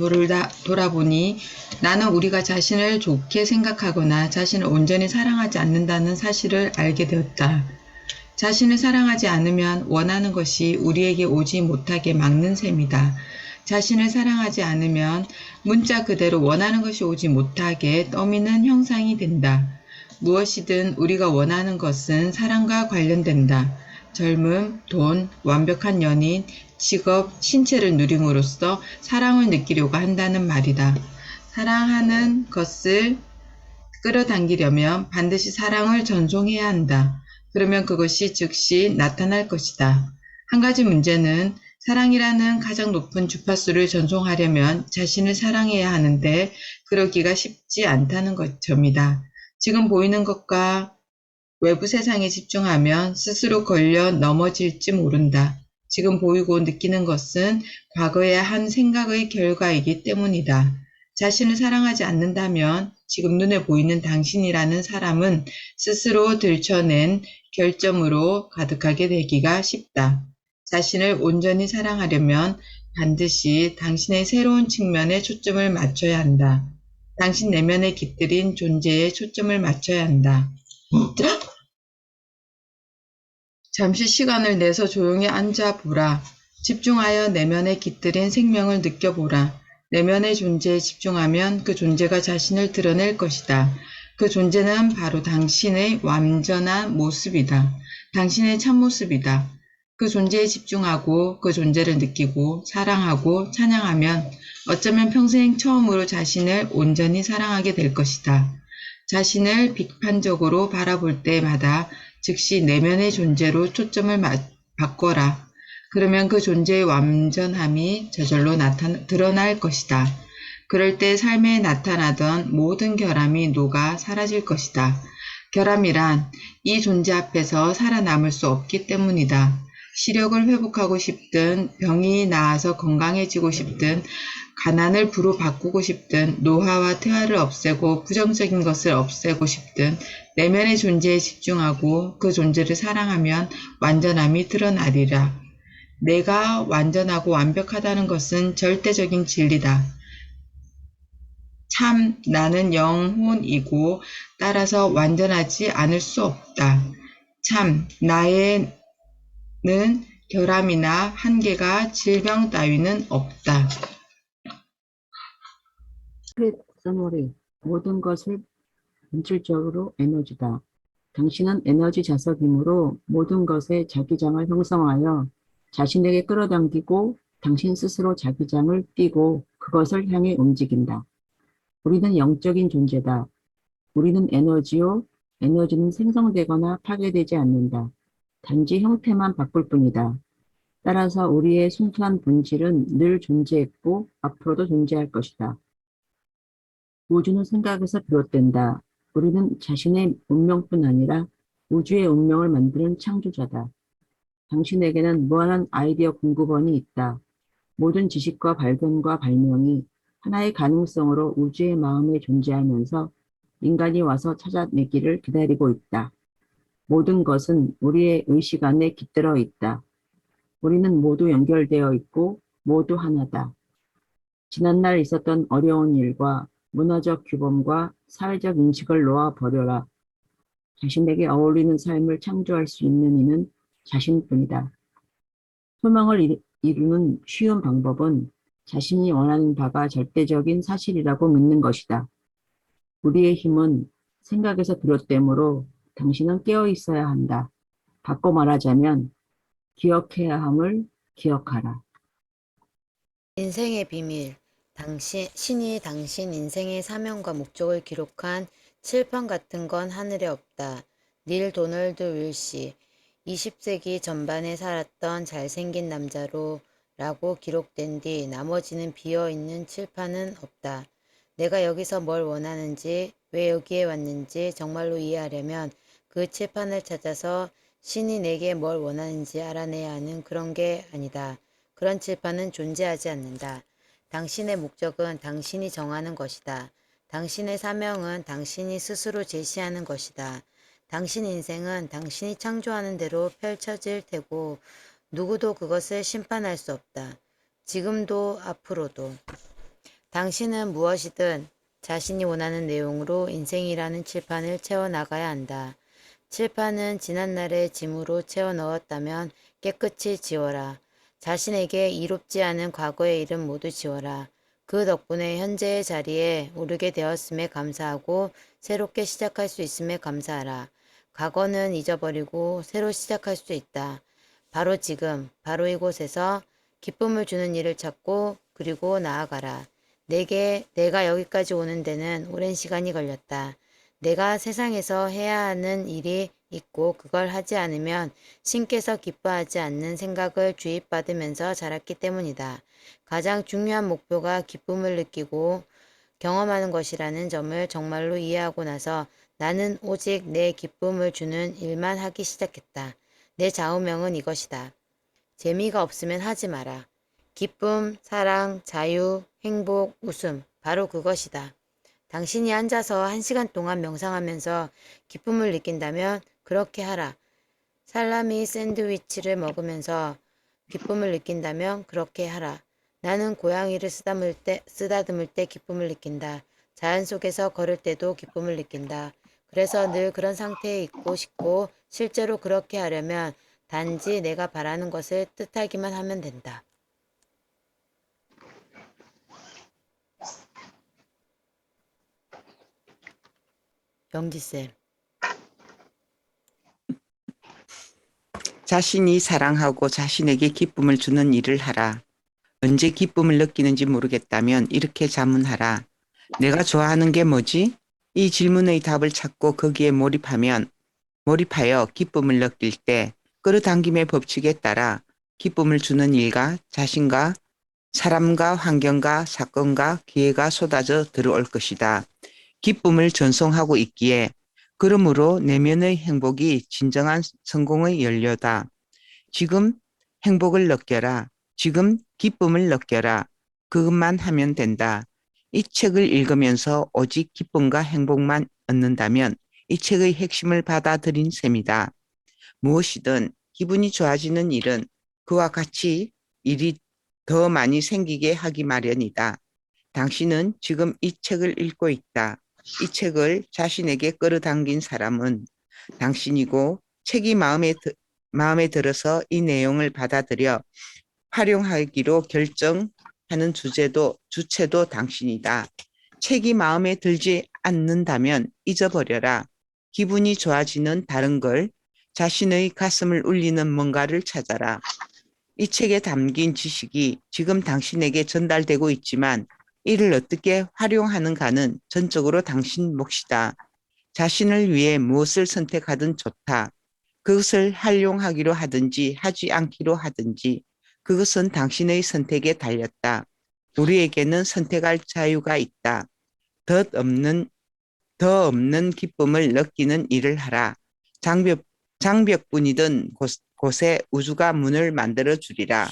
돌아보니 나는 우리가 자신을 좋게 생각하거나 자신을 온전히 사랑하지 않는다는 사실을 알게 되었다. 자신을 사랑하지 않으면 원하는 것이 우리에게 오지 못하게 막는 셈이다. 자신을 사랑하지 않으면 문자 그대로 원하는 것이 오지 못하게 떠미는 형상이 된다. 무엇이든 우리가 원하는 것은 사랑과 관련된다. 젊음, 돈, 완벽한 연인, 직업, 신체를 누림으로써 사랑을 느끼려고 한다는 말이다. 사랑하는 것을 끌어당기려면 반드시 사랑을 전송해야 한다. 그러면 그것이 즉시 나타날 것이다. 한 가지 문제는 사랑이라는 가장 높은 주파수를 전송하려면 자신을 사랑해야 하는데 그러기가 쉽지 않다는 점이다. 지금 보이는 것과 외부 세상에 집중하면 스스로 걸려 넘어질지 모른다. 지금 보이고 느끼는 것은 과거의 한 생각의 결과이기 때문이다. 자신을 사랑하지 않는다면 지금 눈에 보이는 당신이라는 사람은 스스로 들춰낸 결점으로 가득하게 되기가 쉽다. 자신을 온전히 사랑하려면 반드시 당신의 새로운 측면에 초점을 맞춰야 한다. 당신 내면에 깃들인 존재에 초점을 맞춰야 한다. 잠시 시간을 내서 조용히 앉아 보라. 집중하여 내면에 깃들인 생명을 느껴보라. 내면의 존재에 집중하면 그 존재가 자신을 드러낼 것이다. 그 존재는 바로 당신의 완전한 모습이다. 당신의 참모습이다. 그 존재에 집중하고 그 존재를 느끼고 사랑하고 찬양하면 어쩌면 평생 처음으로 자신을 온전히 사랑하게 될 것이다. 자신을 비판적으로 바라볼 때마다 즉시 내면의 존재로 초점을 바꿔라. 그러면 그 존재의 완전함이 저절로 드러날 것이다. 그럴 때 삶에 나타나던 모든 결함이 녹아 사라질 것이다. 결함이란 이 존재 앞에서 살아남을 수 없기 때문이다. 시력을 회복하고 싶든 병이 나아서 건강해지고 싶든 가난을 부로 바꾸고 싶든 노화와 퇴화를 없애고 부정적인 것을 없애고 싶든 내면의 존재에 집중하고 그 존재를 사랑하면 완전함이 드러나리라. 내가 완전하고 완벽하다는 것은 절대적인 진리다. 참 나는 영혼이고 따라서 완전하지 않을 수 없다. 참 나에는 결함이나 한계가 질병 따위는 없다. 스크립 서머리. 모든 것을 본질적으로 에너지다. 당신은 에너지 자석이므로 모든 것에 자기장을 형성하여 자신에게 끌어당기고 당신 스스로 자기장을 띠고 그것을 향해 움직인다. 우리는 영적인 존재다. 우리는 에너지요. 에너지는 생성되거나 파괴되지 않는다. 단지 형태만 바꿀 뿐이다. 따라서 우리의 순수한 본질은 늘 존재했고 앞으로도 존재할 것이다. 우주는 생각에서 비롯된다. 우리는 자신의 운명뿐 아니라 우주의 운명을 만드는 창조자다. 당신에게는 무한한 아이디어 공급원이 있다. 모든 지식과 발견과 발명이 하나의 가능성으로 우주의 마음에 존재하면서 인간이 와서 찾아내기를 기다리고 있다. 모든 것은 우리의 의식 안에 깃들어 있다. 우리는 모두 연결되어 있고 모두 하나다. 지난날 있었던 어려운 일과 문화적 규범과 사회적 인식을 놓아 버려라. 자신에게 어울리는 삶을 창조할 수 있는 이는 자신뿐이다. 소망을 이루는 쉬운 방법은 자신이 원하는 바가 절대적인 사실이라고 믿는 것이다. 우리의 힘은 생각에서 비롯되므로 당신은 깨어 있어야 한다. 바꿔 말하자면 기억해야 함을 기억하라. 인생의 비밀. 신이 당신 인생의 사명과 목적을 기록한 칠판 같은 건 하늘에 없다. 닐 도널드 윌시. 20세기 전반에 살았던 잘생긴 남자로 라고 기록된 뒤 나머지는 비어있는 칠판은 없다. 내가 여기서 뭘 원하는지, 왜 여기에 왔는지 정말로 이해하려면 그 칠판을 찾아서 신이 내게 뭘 원하는지 알아내야 하는 그런 게 아니다. 그런 칠판은 존재하지 않는다. 당신의 목적은 당신이 정하는 것이다. 당신의 사명은 당신이 스스로 제시하는 것이다. 당신 인생은 당신이 창조하는 대로 펼쳐질 테고 누구도 그것을 심판할 수 없다. 지금도 앞으로도. 당신은 무엇이든 자신이 원하는 내용으로 인생이라는 칠판을 채워나가야 한다. 칠판은 지난날의 짐으로 채워 넣었다면 깨끗이 지워라. 자신에게 이롭지 않은 과거의 일은 모두 지워라. 그 덕분에 현재의 자리에 오르게 되었음에 감사하고 새롭게 시작할 수 있음에 감사하라. 과거는 잊어버리고 새로 시작할 수 있다. 바로 지금, 바로 이곳에서 기쁨을 주는 일을 찾고 그리고 나아가라. 내가 여기까지 오는 데는 오랜 시간이 걸렸다. 내가 세상에서 해야 하는 일이 있고 그걸 하지 않으면 신께서 기뻐하지 않는 생각을 주입받으면서 자랐기 때문이다. 가장 중요한 목표가 기쁨을 느끼고 경험하는 것이라는 점을 정말로 이해하고 나서 나는 오직 내 기쁨을 주는 일만 하기 시작했다. 내 좌우명은 이것이다. 재미가 없으면 하지 마라. 기쁨, 사랑, 자유, 행복, 웃음, 바로 그것이다. 당신이 앉아서 1시간 동안 명상하면서 기쁨을 느낀다면 그렇게 하라. 살라미 샌드위치를 먹으면서 기쁨을 느낀다면 그렇게 하라. 나는 고양이를 쓰다듬을 때 기쁨을 느낀다. 자연 속에서 걸을 때도 기쁨을 느낀다. 그래서 늘 그런 상태에 있고 싶고 실제로 그렇게 하려면 단지 내가 바라는 것을 뜻하기만 하면 된다. 영지쌤. 자신이 사랑하고 자신에게 기쁨을 주는 일을 하라. 언제 기쁨을 느끼는지 모르겠다면 이렇게 자문하라. 내가 좋아하는 게 뭐지? 이 질문의 답을 찾고 거기에 몰입하여 기쁨을 느낄 때 끌어당김의 법칙에 따라 기쁨을 주는 일과 자신과 사람과 환경과 사건과 기회가 쏟아져 들어올 것이다. 기쁨을 전송하고 있기에 그러므로 내면의 행복이 진정한 성공의 연료다. 지금 행복을 느껴라. 지금 기쁨을 느껴라. 그것만 하면 된다. 이 책을 읽으면서 오직 기쁨과 행복만 얻는다면 이 책의 핵심을 받아들인 셈이다. 무엇이든 기분이 좋아지는 일은 그와 같이 일이 더 많이 생기게 하기 마련이다. 당신은 지금 이 책을 읽고 있다. 이 책을 자신에게 끌어당긴 사람은 당신이고 책이 마음에 들어서 이 내용을 받아들여 활용하기로 결정하는 주체도 당신이다. 책이 마음에 들지 않는다면 잊어버려라. 기분이 좋아지는 다른 걸, 자신의 가슴을 울리는 뭔가를 찾아라. 이 책에 담긴 지식이 지금 당신에게 전달되고 있지만 이를 어떻게 활용하는가는 전적으로 당신 몫이다. 자신을 위해 무엇을 선택하든 좋다. 그것을 활용하기로 하든지 하지 않기로 하든지 그것은 당신의 선택에 달렸다. 우리에게는 선택할 자유가 있다. 더 없는 기쁨을 느끼는 일을 하라. 장벽뿐이던 곳에 우주가 문을 만들어 주리라.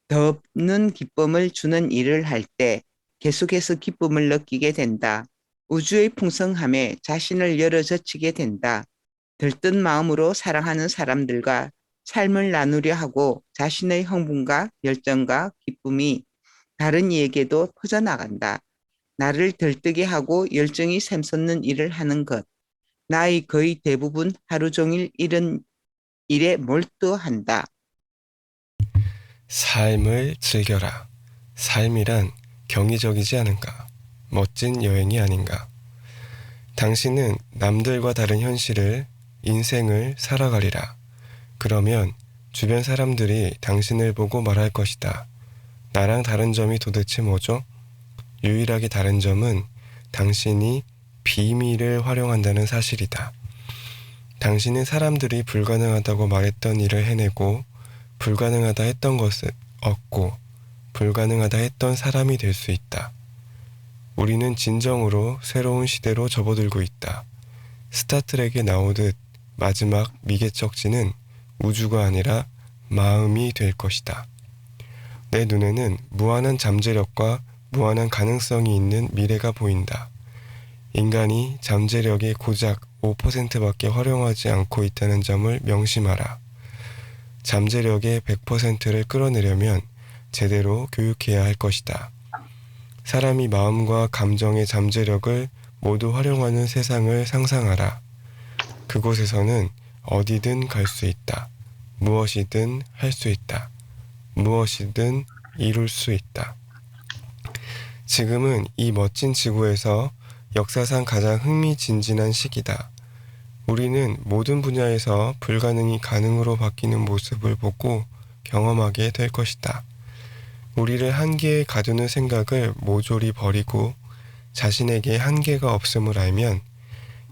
더 없는 기쁨을 주는 일을 할 때 계속해서 기쁨을 느끼게 된다. 우주의 풍성함에 자신을 열어젖히게 된다. 들뜬 마음으로 사랑하는 사람들과 삶을 나누려 하고 자신의 흥분과 열정과 기쁨이 다른 이에게도 퍼져나간다. 나를 들뜨게 하고 열정이 샘솟는 일을 하는 것. 나의 거의 대부분 하루 종일 이런 일에 몰두한다. 삶을 즐겨라. 삶이란 경이적이지 않은가? 멋진 여행이 아닌가? 당신은 남들과 다른 현실을, 인생을 살아가리라. 그러면 주변 사람들이 당신을 보고 말할 것이다. 나랑 다른 점이 도대체 뭐죠? 유일하게 다른 점은 당신이 비밀을 활용한다는 사실이다. 당신은 사람들이 불가능하다고 말했던 일을 해내고 불가능하다 했던 것을 얻고 불가능하다 했던 사람이 될 수 있다. 우리는 진정으로 새로운 시대로 접어들고 있다. 스타트rek에 나오듯 마지막 미개척지는 우주가 아니라 마음이 될 것이다. 내 눈에는 무한한 잠재력과 무한한 가능성이 있는 미래가 보인다. 인간이 잠재력의 고작 5%밖에 활용하지 않고 있다는 점을 명심하라. 잠재력의 100%를 끌어내려면 제대로 교육해야 할 것이다. 사람이 마음과 감정의 잠재력을 모두 활용하는 세상을 상상하라. 그곳에서는 어디든 갈 수 있다. 무엇이든 할 수 있다. 무엇이든 이룰 수 있다. 지금은 이 멋진 지구에서 역사상 가장 흥미진진한 시기다. 우리는 모든 분야에서 불가능이 가능으로 바뀌는 모습을 보고 경험하게 될 것이다. 우리를 한계에 가두는 생각을 모조리 버리고 자신에게 한계가 없음을 알면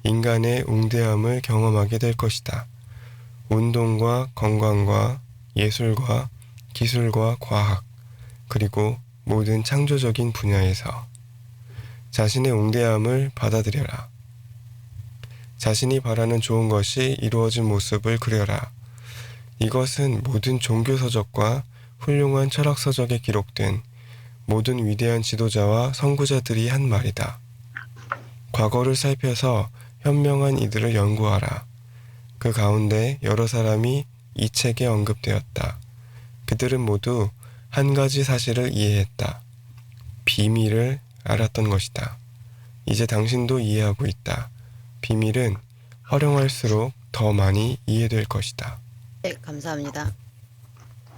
인간의 웅대함을 경험하게 될 것이다. 운동과 건강과 예술과 기술과 과학, 그리고 모든 창조적인 분야에서 자신의 웅대함을 받아들여라. 자신이 바라는 좋은 것이 이루어진 모습을 그려라. 이것은 모든 종교서적과 훌륭한 철학서적에 기록된 모든 위대한 지도자와 선구자들이 한 말이다. 과거를 살펴서 현명한 이들을 연구하라. 그 가운데 여러 사람이 이 책에 언급되었다. 그들은 모두 한 가지 사실을 이해했다. 비밀을 알았던 것이다. 이제 당신도 이해하고 있다. 비밀은 활용할수록 더 많이 이해될 것이다. 네, 감사합니다.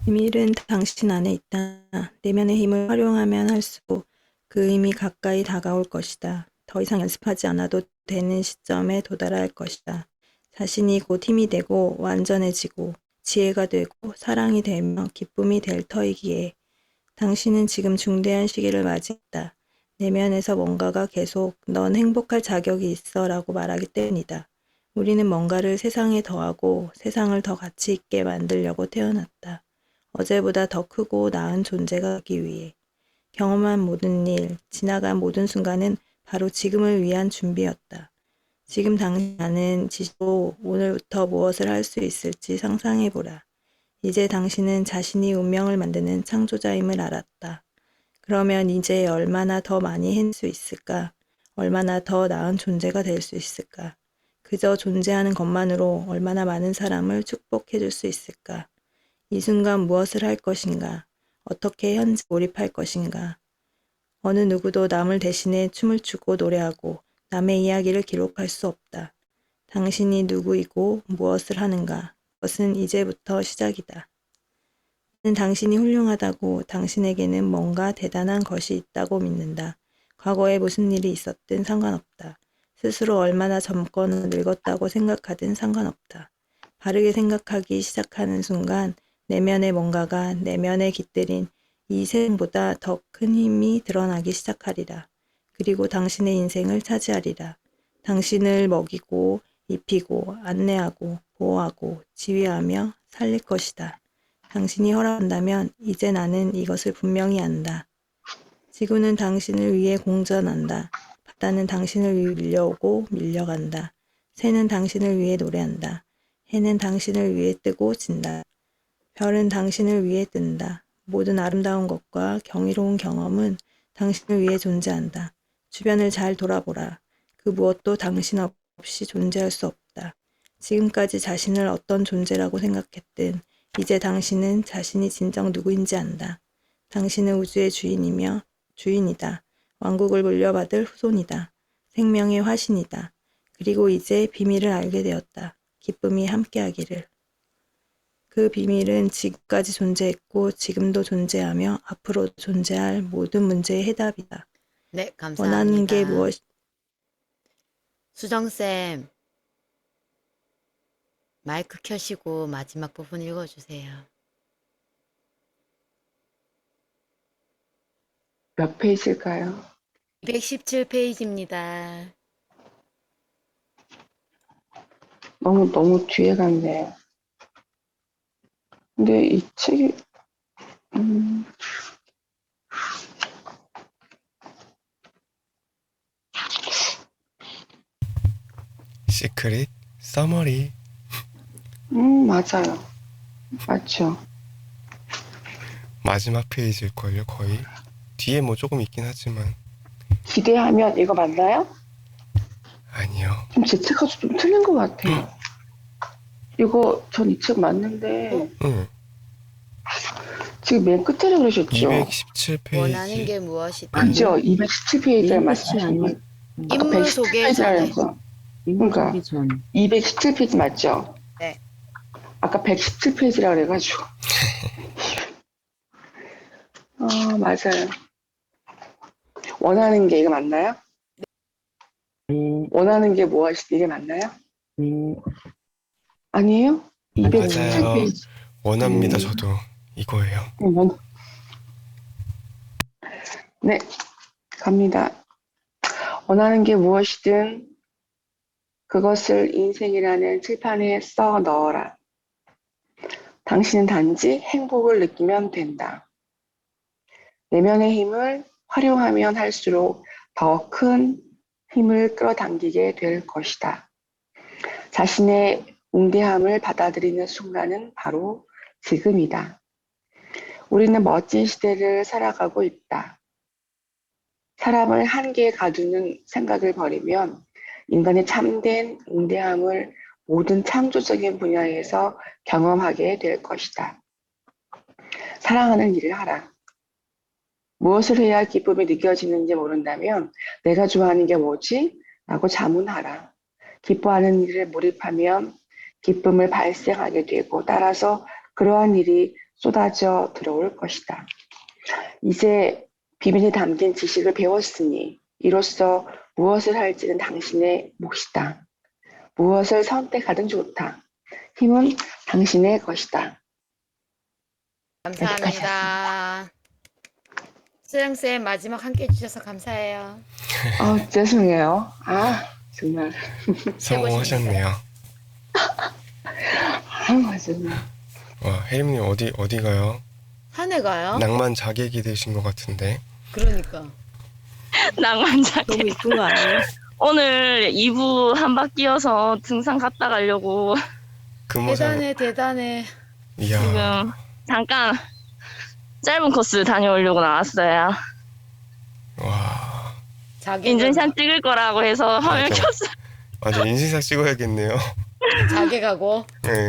비밀은 당신 안에 있다. 내면의 힘을 활용하면 할수록 그 힘이 가까이 다가올 것이다. 더 이상 연습하지 않아도 되는 시점에 도달할 것이다. 자신이 곧 힘이 되고 완전해지고 지혜가 되고 사랑이 되며 기쁨이 될 터이기에 당신은 지금 중대한 시기를 맞이했다. 내면에서 뭔가가 계속 넌 행복할 자격이 있어 라고 말하기 때문이다. 우리는 뭔가를 세상에 더하고 세상을 더 가치 있게 만들려고 태어났다. 어제보다 더 크고 나은 존재가 되기 위해. 경험한 모든 일, 지나간 모든 순간은 바로 지금을 위한 준비였다. 지금 당신은 지시로 오늘부터 무엇을 할 수 있을지 상상해보라. 이제 당신은 자신이 운명을 만드는 창조자임을 알았다. 그러면 이제 얼마나 더 많이 해낼 수 있을까? 얼마나 더 나은 존재가 될 수 있을까? 그저 존재하는 것만으로 얼마나 많은 사람을 축복해줄 수 있을까? 이 순간 무엇을 할 것인가? 어떻게 현재 몰입할 것인가? 어느 누구도 남을 대신해 춤을 추고 노래하고 남의 이야기를 기록할 수 없다. 당신이 누구이고 무엇을 하는가? 그것은 이제부터 시작이다. 나는 당신이 훌륭하다고 당신에게는 뭔가 대단한 것이 있다고 믿는다. 과거에 무슨 일이 있었든 상관없다. 스스로 얼마나 젊거나 늙었다고 생각하든 상관없다. 바르게 생각하기 시작하는 순간 내면의 뭔가가 내면에 깃들인 이 세상보다 더 큰 힘이 드러나기 시작하리라. 그리고 당신의 인생을 차지하리라. 당신을 먹이고 입히고 안내하고 보호하고 지휘하며 살릴 것이다. 당신이 허락한다면 이제 나는 이것을 분명히 안다. 지구는 당신을 위해 공전한다. 바다는 당신을 위해 밀려오고 밀려간다. 새는 당신을 위해 노래한다. 해는 당신을 위해 뜨고 진다. 별은 당신을 위해 뜬다. 모든 아름다운 것과 경이로운 경험은 당신을 위해 존재한다. 주변을 잘 돌아보라. 그 무엇도 당신 없이 존재할 수 없다. 지금까지 자신을 어떤 존재라고 생각했든 이제 당신은 자신이 진정 누구인지 안다. 당신은 우주의 주인이다. 왕국을 물려받을 후손이다. 생명의 화신이다. 그리고 이제 비밀을 알게 되었다. 기쁨이 함께하기를. 그 비밀은 지금까지 존재했고 지금도 존재하며 앞으로도 존재할 모든 문제의 해답이다. 네, 감사합니다. 원하는 게 무엇? 수정쌤, 마이크 켜시고 마지막 부분 읽어주세요. 몇 페이지일까요? 217페이지입니다. 너무 뒤에 갔네요. 근데 이 책이 시크릿 서머리. 맞아요. 맞죠. 마지막 페이지일걸요, 거의. 뒤에 뭐 조금 있긴 하지만. 기대하면 이거 맞나요? 아니요. 좀 제 책하고 좀 틀린 것 같아요. 이거 전 이 책 맞는데 응. 지금 맨 끝에 그러셨죠? 217페이지. 원하는 게 무엇이든 맞죠? 217페이지를 맨 끝이 말씀하시는 거. 아니, 아까 인물 소개 전에 117페이지라면서. 인물 그러니까. 소개 전. 217페이지 맞죠? 네. 아까 117페이지라 그래가지고. 맞아요. 원하는 게 이거 맞나요? 네, 원하는 게 무엇이든 이게 맞나요? 네. 아니에요? 맞아요. 217페이지. 원합니다. 저도 이거예요. 네, 갑니다. 원하는 게 무엇이든 그것을 인생이라는 칠판에 써 넣어라. 당신은 단지 행복을 느끼면 된다. 내면의 힘을 활용하면 할수록 더 큰 힘을 끌어당기게 될 것이다. 자신의 웅대함을 받아들이는 순간은 바로 지금이다. 우리는 멋진 시대를 살아가고 있다. 사람을 한계에 가두는 생각을 버리면 인간의 참된 웅대함을 모든 창조적인 분야에서 경험하게 될 것이다. 사랑하는 일을 하라. 무엇을 해야 기쁨이 느껴지는지 모른다면 내가 좋아하는 게 뭐지? 라고 자문하라. 기뻐하는 일에 몰입하면 기쁨을 발생하게 되고 따라서 그러한 일이 쏟아져 들어올 것이다. 이제 비밀이 담긴 지식을 배웠으니 이로써 무엇을 할지는 당신의 몫이다. 무엇을 선택하든 좋다. 힘은 당신의 것이다. 감사합니다. 수영쌤 마지막 함께 해주셔서 감사해요. 죄송해요. 정말. 성공하셨네요. 맞아요. 와, 혜림님 어디 가요? 산에 가요? 낭만 자객이 되신 것 같은데. 그러니까. 낭만자리. 너무 이쁜 거 아니에요? 오늘 2부 한 바퀴여서 등산 갔다 가려고 금호산. 대단해. 이야. 지금 잠깐 짧은 코스 다녀오려고 나왔어요. 와. 인증샷 찍을 거라고 해서 화면 맞아. 켰어요. 맞아, 인증샷 찍어야겠네요. 자객하고. 네.